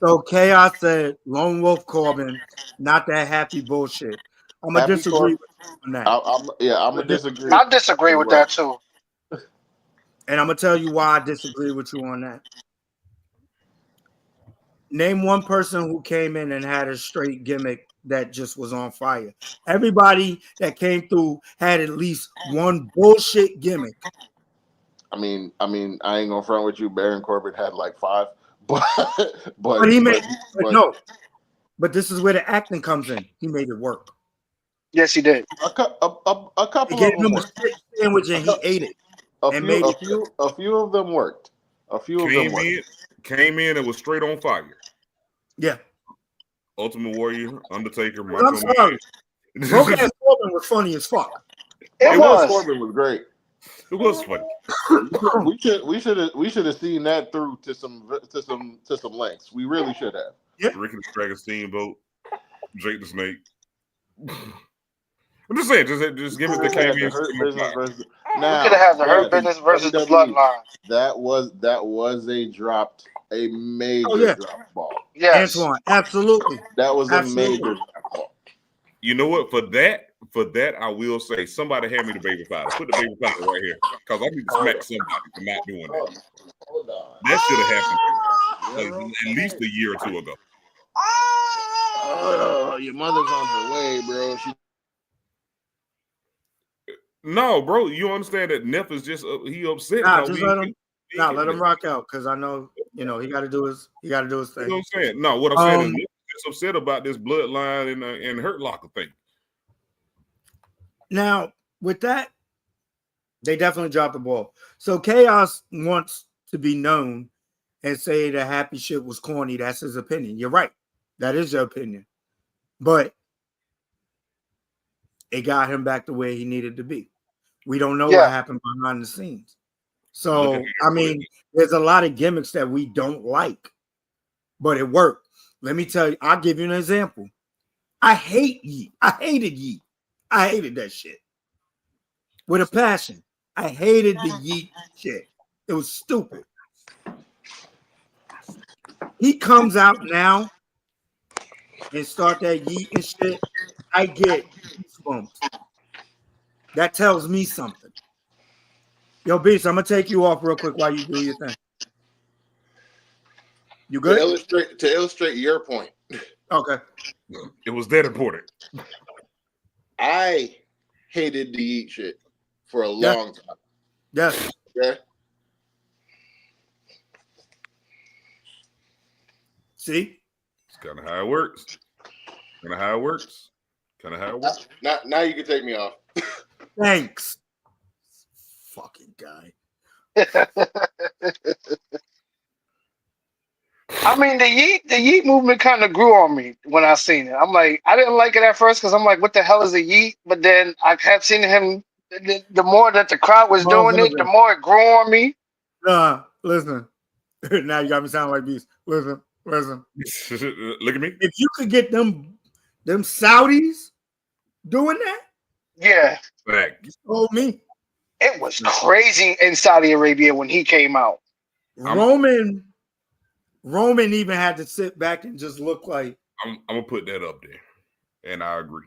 So Chaos said Lone Wolf Corbin, not that happy bullshit. I'm gonna disagree with you on that. I'm gonna disagree. I disagree with that too. And I'm gonna tell you why I disagree with you on that. Name one person who came in and had a straight gimmick that just was on fire. Everybody that came through had at least one bullshit gimmick. I mean, I ain't gonna front with you. Baron Corbin had like 5, but he made no. But this is where the acting comes in. He made it work. Yes, he did. A couple He gave of them him a worked. sandwich and he ate it. A few of them worked. A few of them worked. Came in and was straight on fire. Yeah. Ultimate Warrior, Undertaker, I'm sorry. Broken Ass Corbin was funny as fuck. It was. Corbin was great. It was funny. we should have seen that through to some lengths. We really should have. Yeah. Ricky the Dragon Steamboat, Jake the Snake. I'm just saying, just give it the came in. Now, we could have the Hurt Business versus the Bloodline. That was a major drop ball. Yes, Antoine, absolutely. That was a major drop ball. You know what? For that, I will say somebody hand me the baby powder. Put the baby powder right here, because I need to smack somebody for not doing that. That should have happened at least a year or two ago. Oh, your mother's on her way, bro. No, bro, you understand that Neff is just he upset. Nah, just let him rock out, because I know he got to do his thing. You know what I'm saying? No, what I'm saying is Neff is upset about this bloodline and Hurt Locker thing. Now, with that, they definitely dropped the ball. So Chaos wants to be known and say the happy shit was corny. That's his opinion. You're right. That is your opinion. But it got him back to where he needed to be. We don't know what happened behind the scenes. So, I mean, there's a lot of gimmicks that we don't like, but it worked. Let me tell you, I'll give you an example. I hate Yeet. I hated Yeet. I hated that shit with a passion. I hated the Yeet shit. It was stupid. He comes out now and start that Yeet and shit. I get goosebumps. That tells me something. Yo, Beast, I'm gonna take you off real quick while you do your thing. You good? To illustrate your point. Okay. It was that important. I hated the Yeet shit for a long time. Yes. Okay. See? It's kind of how it works. Kind of how it works. Kind of how it works. Now you can take me off. Thanks. Fucking guy. I mean, the Yeet movement kind of grew on me when I seen it. I'm like, I didn't like it at first because I'm like, what the hell is a Yeet? But then I kept seeing him. The more that the crowd was doing it, the more it grew on me. Nah, listen. Now you got me sounding like Beast. Listen. Look at me. If you could get them Saudis doing that, Yeah, Fact. told me. it was crazy in Saudi Arabia when he came out. Roman even had to sit back and just look like. I'm gonna put that up there, and I agree.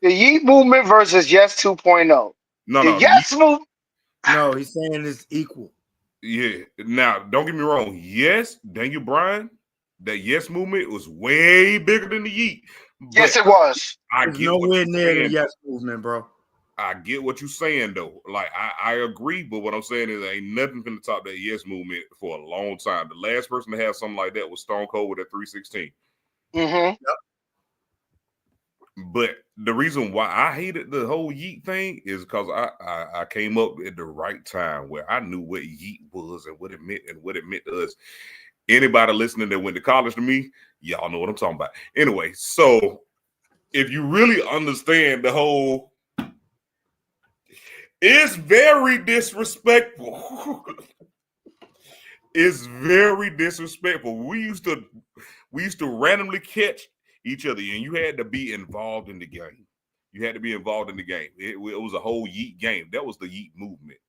The Yeet movement versus Yes 2.0. No. Yes movement. No, he's saying it's equal. Yeah. Now, don't get me wrong. Yes, Daniel Bryan, that Yes movement was way bigger than the Yeet. Yes, it was. It's nowhere near the Yes movement, bro. I get what you're saying, though. Like, I agree, but what I'm saying is ain't nothing from the top of that Yes movement for a long time. The last person to have something like that was Stone Cold with a 316. Mm-hmm. Yep. But the reason why I hated the whole Yeet thing is because I came up at the right time where I knew what Yeet was and what it meant to us. Anybody listening that went to college to me, y'all know what I'm talking about. Anyway, so if you really understand the whole, it's very disrespectful. It's very disrespectful. We used to randomly catch each other, and you had to be involved in the game. It was a whole Yeet game. That was the Yeet movement.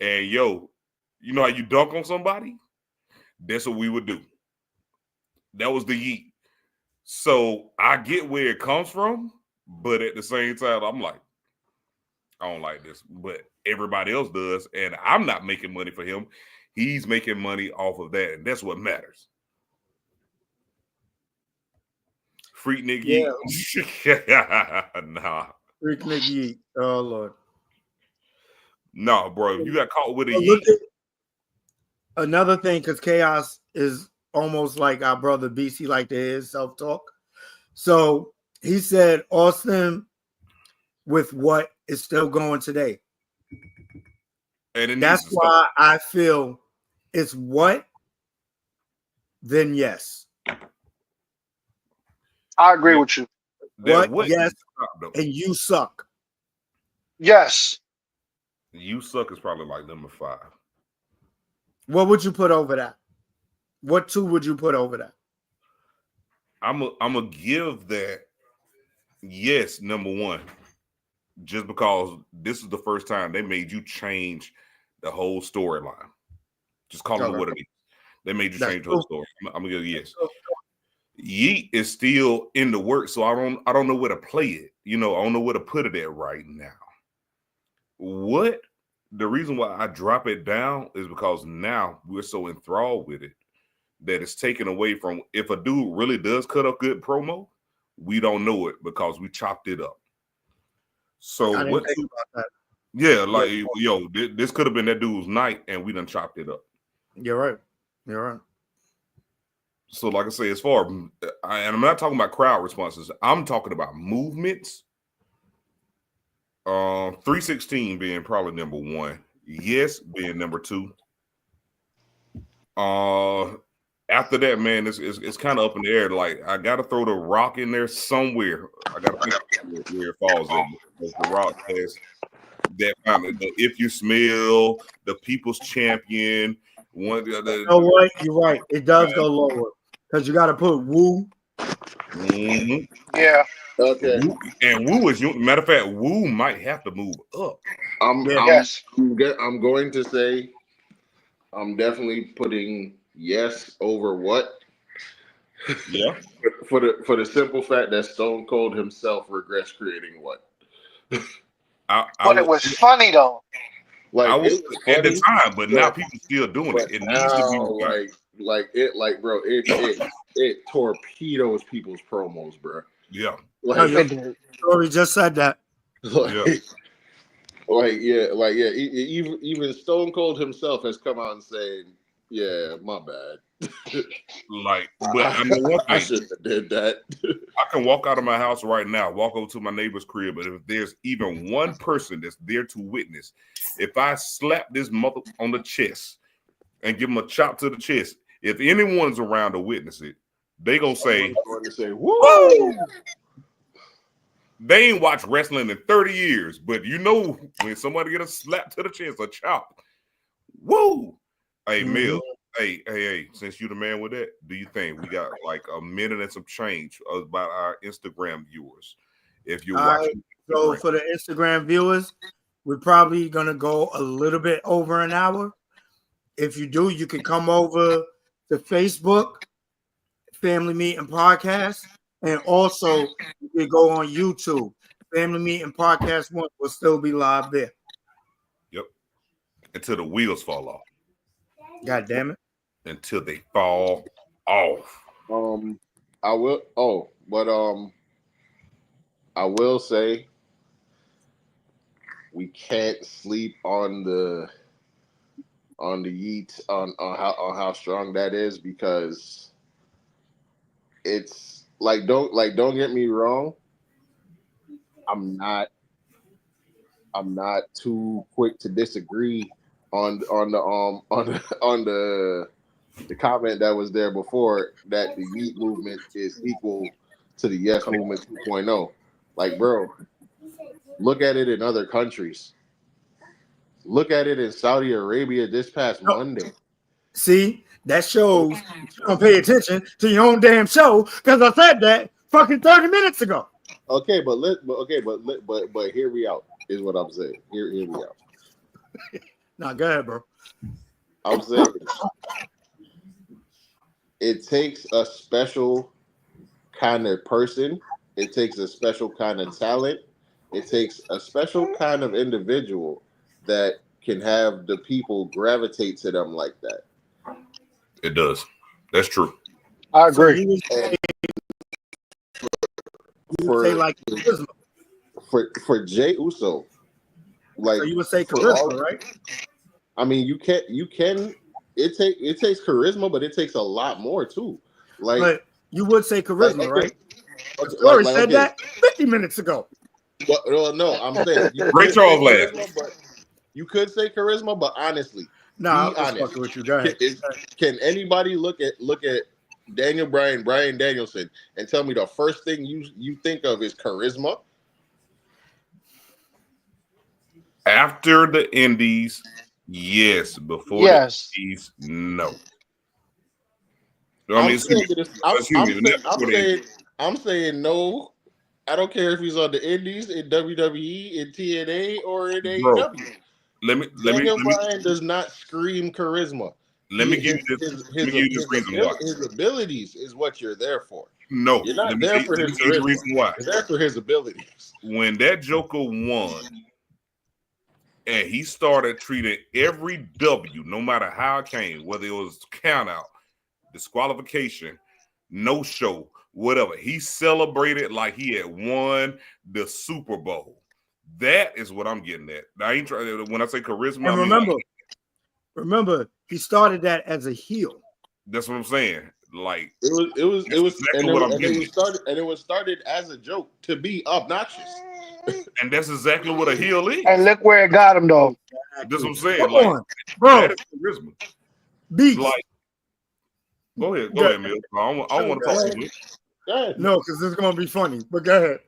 And yo, you know how you dunk on somebody? That's what we would do. That was the Yeet. So I get where it comes from, but at the same time, I'm like, I don't like this. But everybody else does, and I'm not making money for him. He's making money off of that, and that's what matters. Freak Nick Yeet. Nah. Freak Nick Yeet. Oh, Lord. No, bro. You got caught with a Yeet. Another thing, because Chaos is almost like our brother BC, like to hear his self-talk. So he said Austin with what is still going today. And that's why I feel it's what, then yes. I agree with you. What yes, and you suck. Yes. You suck is probably like number 5. What would you put over that? What 2 would you put over that? I'm gonna give that yes, number 1. Just because this is the first time they made you change the whole storyline. Just call it what it is. They made you change the whole story. I'm gonna go yes. Yeet is still in the work, so I don't know where to play it. I don't know where to put it at right now. What the reason why I drop it down is because now we're so enthralled with it that it's taken away from, if a dude really does cut a good promo, we don't know it because we chopped it up. So I didn't think about that. Yeah, like yo, this could have been that dude's night, and we done chopped it up. You're right. So, like I say, as far and I'm not talking about crowd responses, I'm talking about movements. 316 being probably number 1. Yes, being number 2. After that, man, it's kind of up in the air. Like, I got to throw the Rock in there somewhere. I got to think where it falls in. Because the Rock has that kind of, if you smell, the People's Champion. You know what? You're right. It does go lower because you got to put Woo. Mhm. Yeah. Okay. And Wu is matter of fact, Wu might have to move up. I'm Yeah. I'm Yes. I'm going to say I'm definitely putting yes over what Yeah. for the simple fact that Stone Cold himself regrets creating what. I But it would was funny though. I Like would it was at the funny, time, but now but people still doing it. but It needs to be now revived. bro, it torpedoes people's promos, bro. Yeah. No, Like your It did. story just said that. Yeah. like even Stone Cold himself has come out and saying, yeah, my bad. Like, but I know one I thing. shouldn't have did that. I can walk out of my house right now, walk over to my neighbor's crib, but if there's even one person that's there to witness, if I slap this mother on the chest and give him a chop to the chest, if anyone's around to witness it, they gonna say, Someone's going to say, woo! "Woo!" They ain't watched wrestling in 30 years, but you know when somebody get a slap to the chest, a chop, woo! Hey, Mill, hey, since you the man with that, do you think we got like a minute and some change about our Instagram viewers? If you're All right. watching So Instagram, for the Instagram viewers, we're probably gonna go a little bit over an hour. If you do, you can come over to Facebook, Family Meeting Podcast, and also you can go on YouTube. Family Meeting Podcast 1 will still be live there. yep, until the wheels fall off, God damn it. until they fall off. I will. Oh, but I will say we can't sleep on the Yeet on how strong that is, because it's don't get me wrong. I'm not too quick to disagree on the comment that was there before, that the Yeet movement is equal to the Yes movement 2.0. Like, bro, look at it in other countries. Look at it in Saudi Arabia this past Monday. See, that shows you don't pay attention to your own damn show because I said that fucking 30 minutes ago. Okay, but hear me out is what I'm saying. Hear me out. Now go ahead, bro. I'm saying it takes a special kind of person. It takes a special kind of talent. It takes a special kind of individual that can have the people gravitate to them like that. It does. That's true. I So agree. you would say For like charisma. for Jay Uso, like, So you would say for charisma, all, right? I mean, you can. It takes charisma, but it takes a lot more too. Like, But you would say charisma, okay, right? okay, Story said okay. that 50 minutes ago. Well, no, I'm saying you Ray could Charles say laugh. charisma, but you could say charisma, but honestly, Nah, be I was honest. fucking with you. Go Can, ahead. can anybody look at Brian Danielson, and tell me the first thing you think of is charisma? After the Indies, yes. Before Yes. the Indies, no. I mean, I'm saying no. I don't care if he's on the Indies, in WWE, in TNA, or in bro. AEW. Let Bryan does not scream charisma. me give you this. Let me give you this reason why. His abilities is what you're there for. No, You're not let there me for his give you the charisma. reason why. You're there for his abilities. When that Joker won, and he started treating every W, no matter how it came, whether it was count out, disqualification, no show, whatever. He celebrated like he had won the Super Bowl. That is what I'm getting at. I ain't trying. When I say charisma, And I mean, remember, he started that as a heel. that's what I'm saying. Like, It was exactly what I'm getting at. it was started as a joke to be obnoxious. And that's exactly what a heel is. And look where it got him though. That's what I'm saying. Come Like, on, bro. that is charisma. Beast. Like, go ahead, Mill. I don't want to talk to you. No, because it's gonna be funny. But go ahead.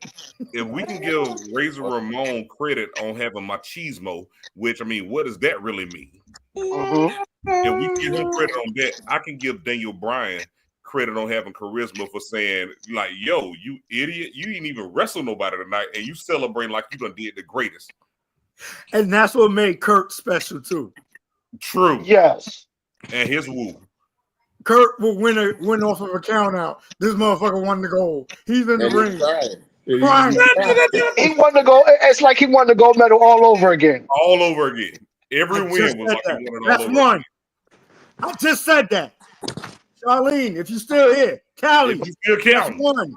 If we can give Razor Ramon credit on having machismo, which I mean, what does that really mean? Mm-hmm. If we give him credit on that, I can give Daniel Bryan credit on having charisma for saying, like, yo, you idiot, you didn't even wrestle nobody tonight, and you celebrate like you done did the greatest. And that's what made Kurt special too. True. Yes. And his woo. Kurt will win off of a count out. This motherfucker won the goal. He's in the And ring. he's Crying. He won the gold. It's like he won the gold medal all over again. All over again. Every I win just was said like that. he won it That's all over one. I just said that. Charlene, if you still here, Callie, again. If you still that's counting. one.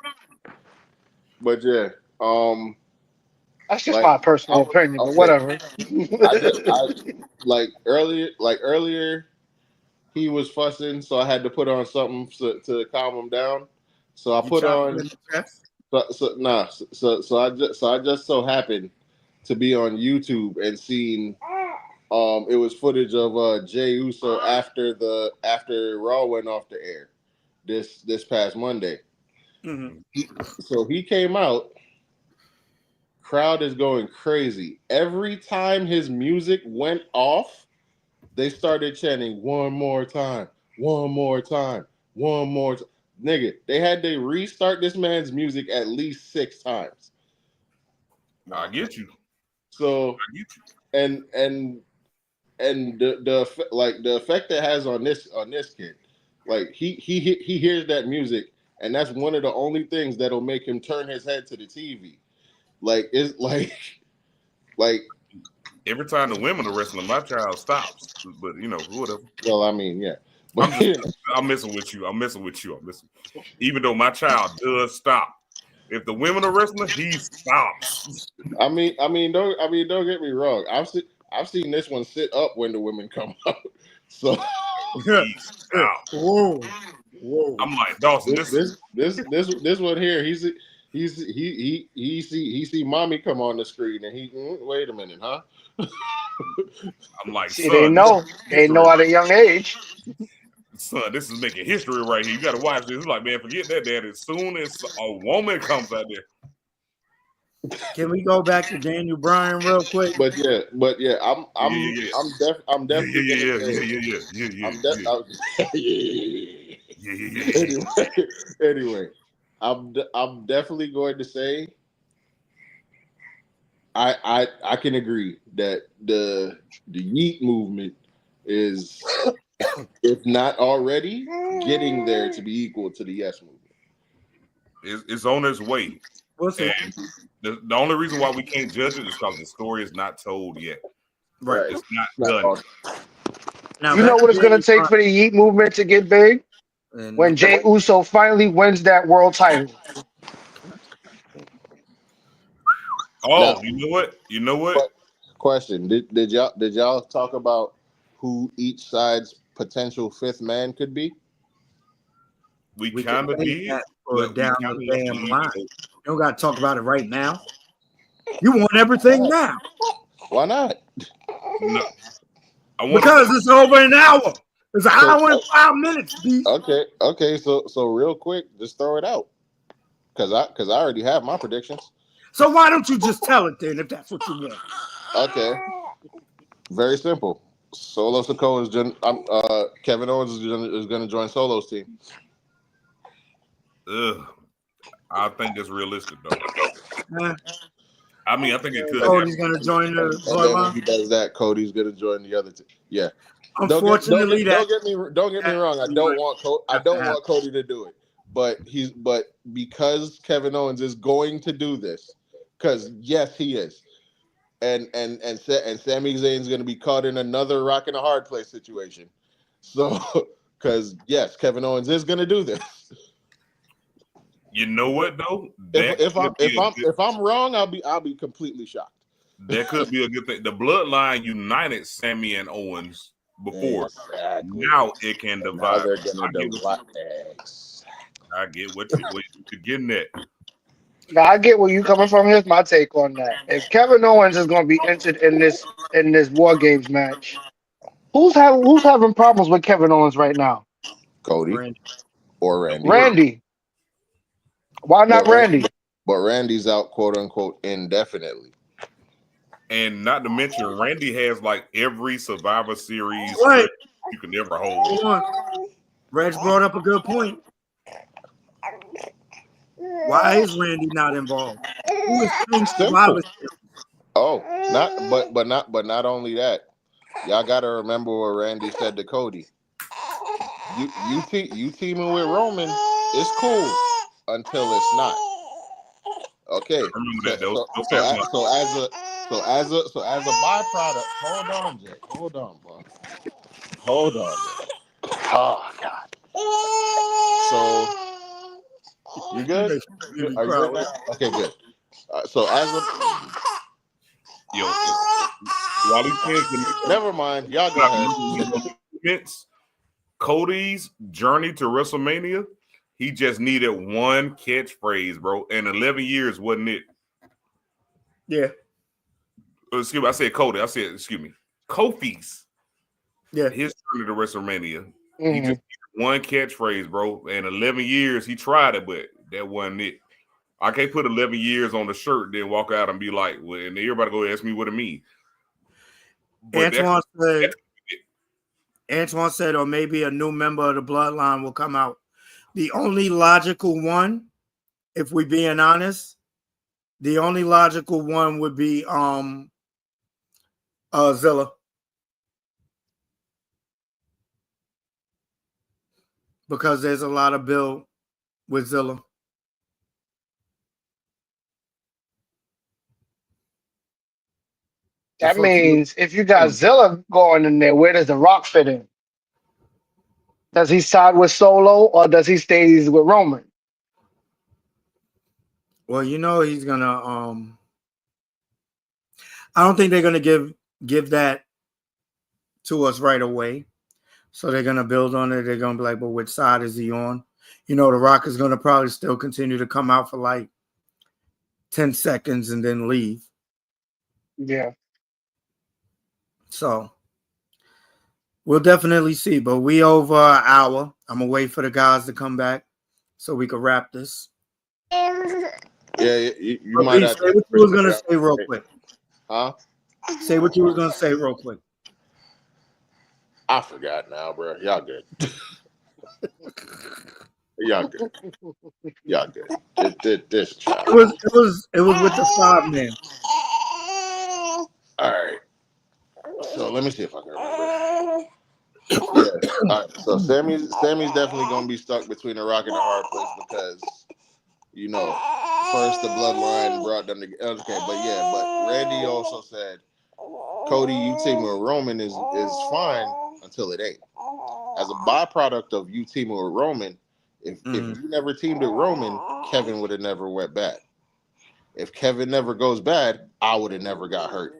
But yeah, That's just like, my personal opinion, but whatever. like earlier, he was fussing, so I had to put on something to calm him down. So I You put chopped him on. in the chest? So I just so happened to be on YouTube and seen it was footage of Jey Uso after Raw went off the air this past Monday. Mm-hmm. So he came out, crowd is going crazy. Every time his music went off, they started chanting one more time, one more time, one more time. Nigga, they had to restart this man's music at least 6 times. I get you. So I get you. and the effect that has on this kid, like he hears that music, and that's one of the only things that'll make him turn his head to the TV. Like it's like Every time the women are wrestling, my child stops. But you know, whatever. well, I mean, yeah. But I'm messing with you. I'm messing with you. Even though my child does stop. If the women are wrestling, he stops. I mean, don't get me wrong. I've seen this one sit up when the women come out. So He stops. Whoa. I'm like, Dawson, this one here, he see mommy come on the screen and he wait a minute, huh? I'm like, See, son, they know at a young age. Son, this is making history right here. You got to watch this. He's like, man, forget that, Dad. As soon as a woman comes out there. Can we go back to Daniel Bryan real quick? But yeah, I'm definitely Anyway, I'm definitely going to say I can agree that the Yeet movement is, if not already, getting there to be equal to the Yes movement. It's on its way. And the only reason why we can't judge it is because the story is not told yet. Right. It's not done. Now, You know what it's going to take for the Yeet movement to get big? When Jey Uso finally wins that world title. Oh, Now, You know what? Question: Did y'all talk about who each side's potential fifth man could be? We kind of did. Or down the damn line. You don't got to talk about it right now. You want everything now. Why not? No. Because it's over an hour. It's an hour and 5 minutes, B. Okay. So real quick, just throw it out. Cause I already have my predictions. So why don't you just tell it then if that's what you want? Okay. Very simple. Solo Sikoa is Kevin Owens is going to join Solo's team. Ugh. I think that's realistic though. I mean, I think it could. Cody's going to join the Bloodline. When he does that, Cody's going to join the other team. Yeah. Unfortunately, don't get me wrong. I don't want Cody to do it, but because Kevin Owens is going to do this, because yes, he is, and Sami Zayn's going to be caught in another rock and a hard place situation. So, because yes, Kevin Owens is going to do this. You know what though? If I'm wrong, I'll be completely shocked. That could be a good thing. The bloodline united Sami and Owens before. Exactly. Now it can divide. Now they're gonna divide. I get what you're getting at. Now I get where you coming from. Here's my take on that. If Kevin Owens is going to be entered in this War Games match, who's having problems with Kevin Owens right now? Cody or Randy. Randy. Why not Randy? But Randy's out, quote unquote, indefinitely. And not to mention, Randy has like every Survivor Series right. you can ever hold. Reg brought up a good point. Why is Randy not involved? Who is playing Simple. Survivor? Oh, not only that. Y'all gotta remember what Randy said to Cody. You teaming with Roman is cool until it's not. Okay. I remember So that though. so No so cap. as, so as a so as a byproduct, hold on, Jay. Hold on, bro. Hold on. Jay. Oh God. So you good? Are you good now? Okay, good. So as a Yo, while he says the never mind, y'all go ahead. movements, Cody's journey to WrestleMania, he just needed one catchphrase, bro. And 11 years wasn't it? Yeah, Excuse me, I said Cody. I said, excuse me, Kofi's. yeah. His journey to WrestleMania. He Mhm. just needed one catchphrase, bro. And 11 years, he tried it, but that wasn't it. I can't put 11 years on the shirt, then walk out and be like, well, and everybody go ask me what it means. But Antoine said, that's Antoine said, or maybe a new member of the bloodline will come out. The only logical one, if we being honest, the only logical one would be Zilla. Because there's a lot of build with Zilla. That means if you got Zilla going in there, where does The Rock fit in? Does he side with Solo or does he stay with Roman? Well, you know he's gonna I don't think they're gonna give that to us right away. So they're gonna build on it. They're gonna be like, but which side is he on? You know, The Rock is gonna probably still continue to come out for like 10 seconds and then leave. Yeah. So we'll definitely see. But we over an hour. I'm gonna wait for the guys to come back so we can wrap this. Yeah, you But might B, have say to. what you was gonna say real quick. Huh? Say what you was gonna say real quick. I forgot now, bro. Y'all good. Y'all good. Y'all good. This child. It was with the 5 man. All right. So let me see if I can remember. Yeah. All right. So Sammy's definitely gonna be stuck between a rock and a hard place because first the bloodline brought them together. Okay, but Randy also said Cody, you teaming with Roman is fine until it ain't. As a byproduct of you teaming with Roman, if you never teamed with Roman, Kevin would have never went bad. If Kevin never goes bad, I would have never got hurt.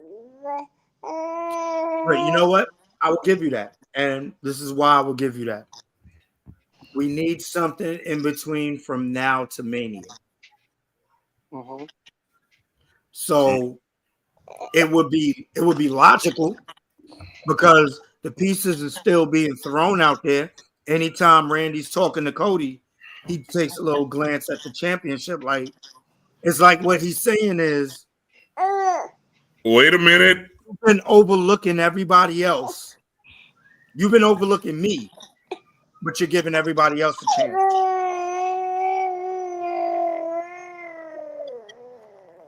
But you know what? I will give you that. And this is why I will give you that. We need something in between from now to Mania. Mhm. So it would be logical because the pieces are still being thrown out there. Anytime Randy's talking to Cody, he takes a little glance at the championship. Like it's like what he's saying is wait a minute. you've been overlooking everybody else. You've been overlooking me, but you're giving everybody else a chance.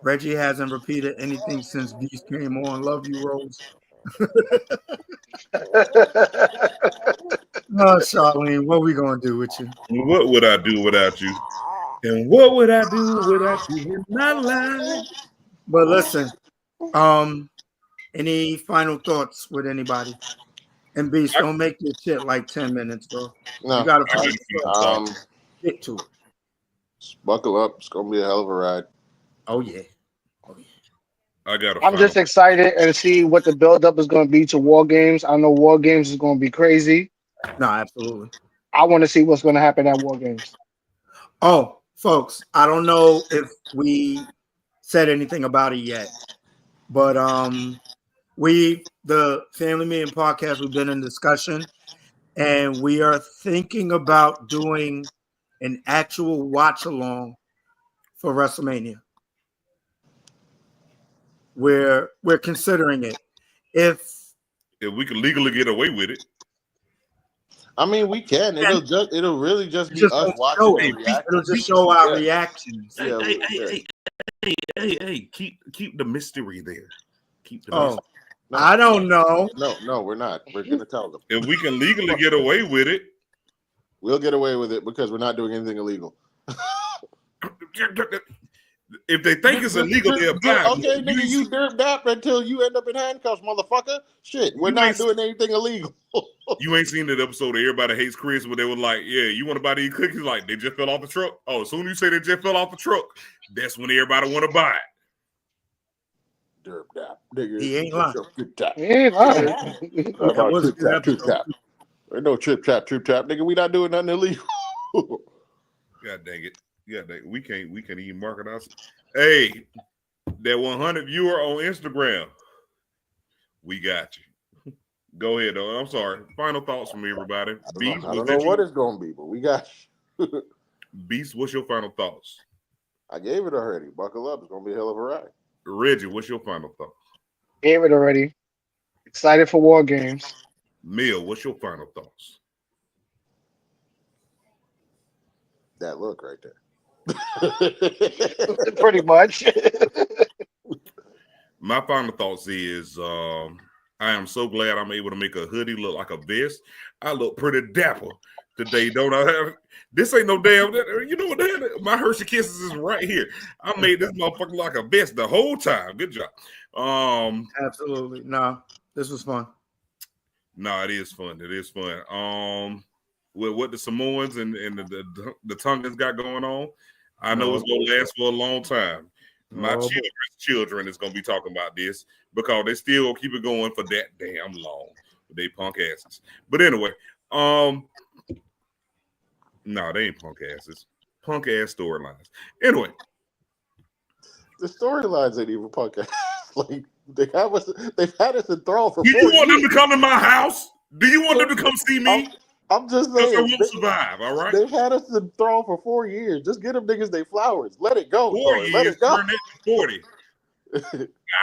Reggie hasn't repeated anything since Beast came on. Love you, Rose. Oh, Charlene, what we gonna do with you? What would I do without you? And what would I do without you in my life? But listen, any final thoughts with anybody? And Beast, don't make your shit like 10 minutes, bro. You No. gotta finish stick to it. Buckle up. It's gonna be a hell of a ride. Oh yeah. I got a I'm final. just excited and see what the buildup is going to be to War Games. I know War Games is going to be crazy. No, absolutely. I want to see what's going to happen at War Games. Oh, folks, I don't know if we said anything about it yet, but the Family Meeting Podcast, we've been in discussion, and we are thinking about doing an actual watch along for WrestleMania. We're considering it. If we could legally get away with it. I mean, we can. It'll really just It's be just us gonna watching show and it. reacting. It'll just show our Yeah. reactions. Yeah, Hey, keep the mystery there. Keep the Oh, mystery. No, I don't know. no, we're not. We're gonna tell them. If we can legally get away with it, We'll get away with it because we're not doing anything illegal. if they think it's illegal, they'll apply. Okay, nigga, you derp dap until you end up in handcuffs, motherfucker. Shit, we're You not ain't- doing anything illegal. You ain't seen that episode of Everybody Hates Chris where they were like, yeah, you want to buy these cookies? Like, they just fell off the truck. Oh, as soon as you say they just fell off the truck, that's when everybody want to buy it. Derp dap, nigga. He ain't lying. Trip tap. He ain't lying. How about was a trip tap, good trip tap? There's no trip tap, nigga. We not doing nothing illegal. God dang it. Yeah, we can't even market us. Hey, that 100 viewer on Instagram, we got you. Go ahead, though. I'm sorry. Final thoughts from everybody. I don't know what it's gonna be, but we got you. Beast, what's your final thoughts? I gave it already. Buckle up. It's gonna be a hell of a ride. Reggie, what's your final thoughts? Gave it already. Excited for War Games. Mill, what's your final thoughts? That look right there. Pretty much. My final thoughts is I am so glad I'm able to make a hoodie look like a vest. I look pretty dapper today, don't I? This ain't no damn. You know what? My Hershey Kisses is right here. I made this motherfucker like a vest the whole time. Good job. Absolutely. No, this was fun. No, it is fun. It is fun. With what the Samoans and the Tongans got going on, I know it's gonna last for a long time. My children's children is gonna be talking about this because they still gonna keep it going for that damn long. They punk asses. But anyway, no, they ain't punk asses. Punk ass storylines. Anyway, the storylines ain't even punk ass. Like they've had us enthralled for. Do you want years. them to come to my house? Do you want them to come see me? I'm just Because saying. I won't survive. All right. They've had us enthralled for 4 years. Just get them niggas they flowers. Let it go. 4 Let years. it go. Turn that to 40.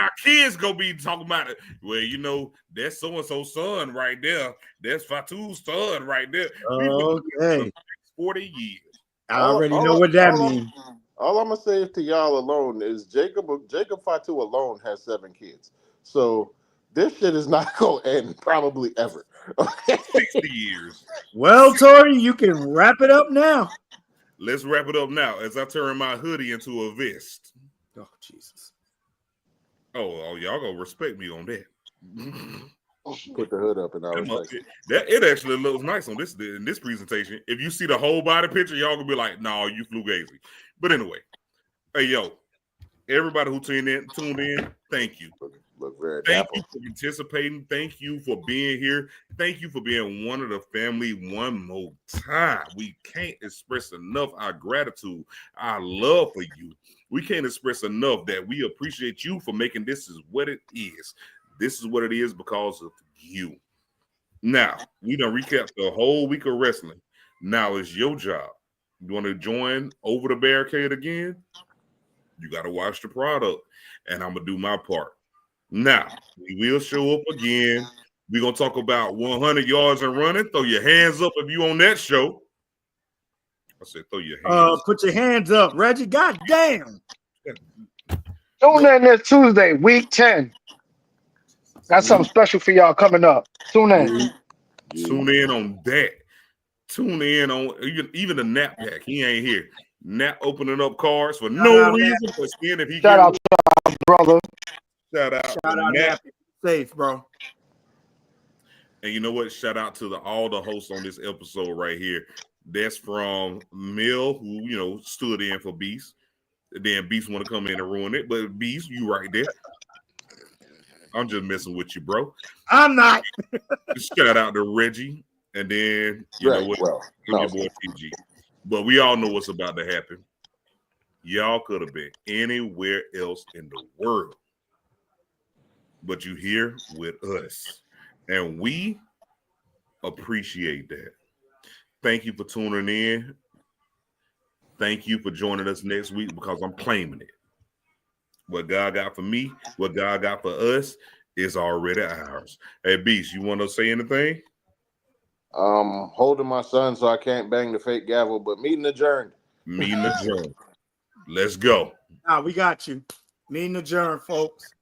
Our kids gonna be talking about it. Well, you know, that's so and so son right there. That's Fatu's son right there. Okay. 40 years. I already know what that means. All I'm gonna say to y'all alone is Jacob Fatu alone has 7 kids. So this shit is not gonna end probably ever. 60 years. Well, Tori, you can wrap it up now. Let's wrap it up now as I turn my hoodie into a vest. Oh, Jesus. Oh, y'all gonna respect me on that. Put the hood up and I was like, it actually looks nice on in this presentation. If you see the whole body picture, y'all gonna be like, "No, you flew gazy." But anyway, hey yo, everybody who tuned in, thank you. Look very Thank dapper. you for participating. Thank you for being here. Thank you for being one of the family one more time. We can't express enough our gratitude, our love for you. We can't express enough that we appreciate you for making this is what it is. This is what it is because of you. Now, we done recapped the whole week of wrestling. Now it's your job. You want to join Over the Barricade again? You got to watch the product. And I'm going to do my part. Now, we will show up again. We're going to talk about 100 yards and running. Throw your hands up if you on that show. I said throw your hands Put your hands up, Reggie. God damn. Tune in this Tuesday, week 10. Got something special for y'all coming up. Tune in. Tune in on that. Tune in on even the Nap Pack. He ain't here. Nap opening up cards for no reason. But seeing if he Shout out to our brother. Shout out to Nap. Safe, bro. And you know what? Shout out to all the hosts on this episode right here. That's from Mill, who stood in for Beast. Then Beast want to come in and ruin it, but Beast, you right there. I'm just messing with you, bro. I'm not. Shout out to Reggie, and then know what? Your boy TG. But we all know what's about to happen. Y'all could have been anywhere else in the world, but you here with us, and we appreciate that. Thank you for tuning in. Thank you for joining us next week because I'm claiming it. What God got for me, what God got for us is already ours. Hey, Beast, you want to say anything? Holding my son so I can't bang the fake gavel, but meeting adjourned. Meeting adjourned. Let's go. Nah, we got you. Meeting adjourned, folks.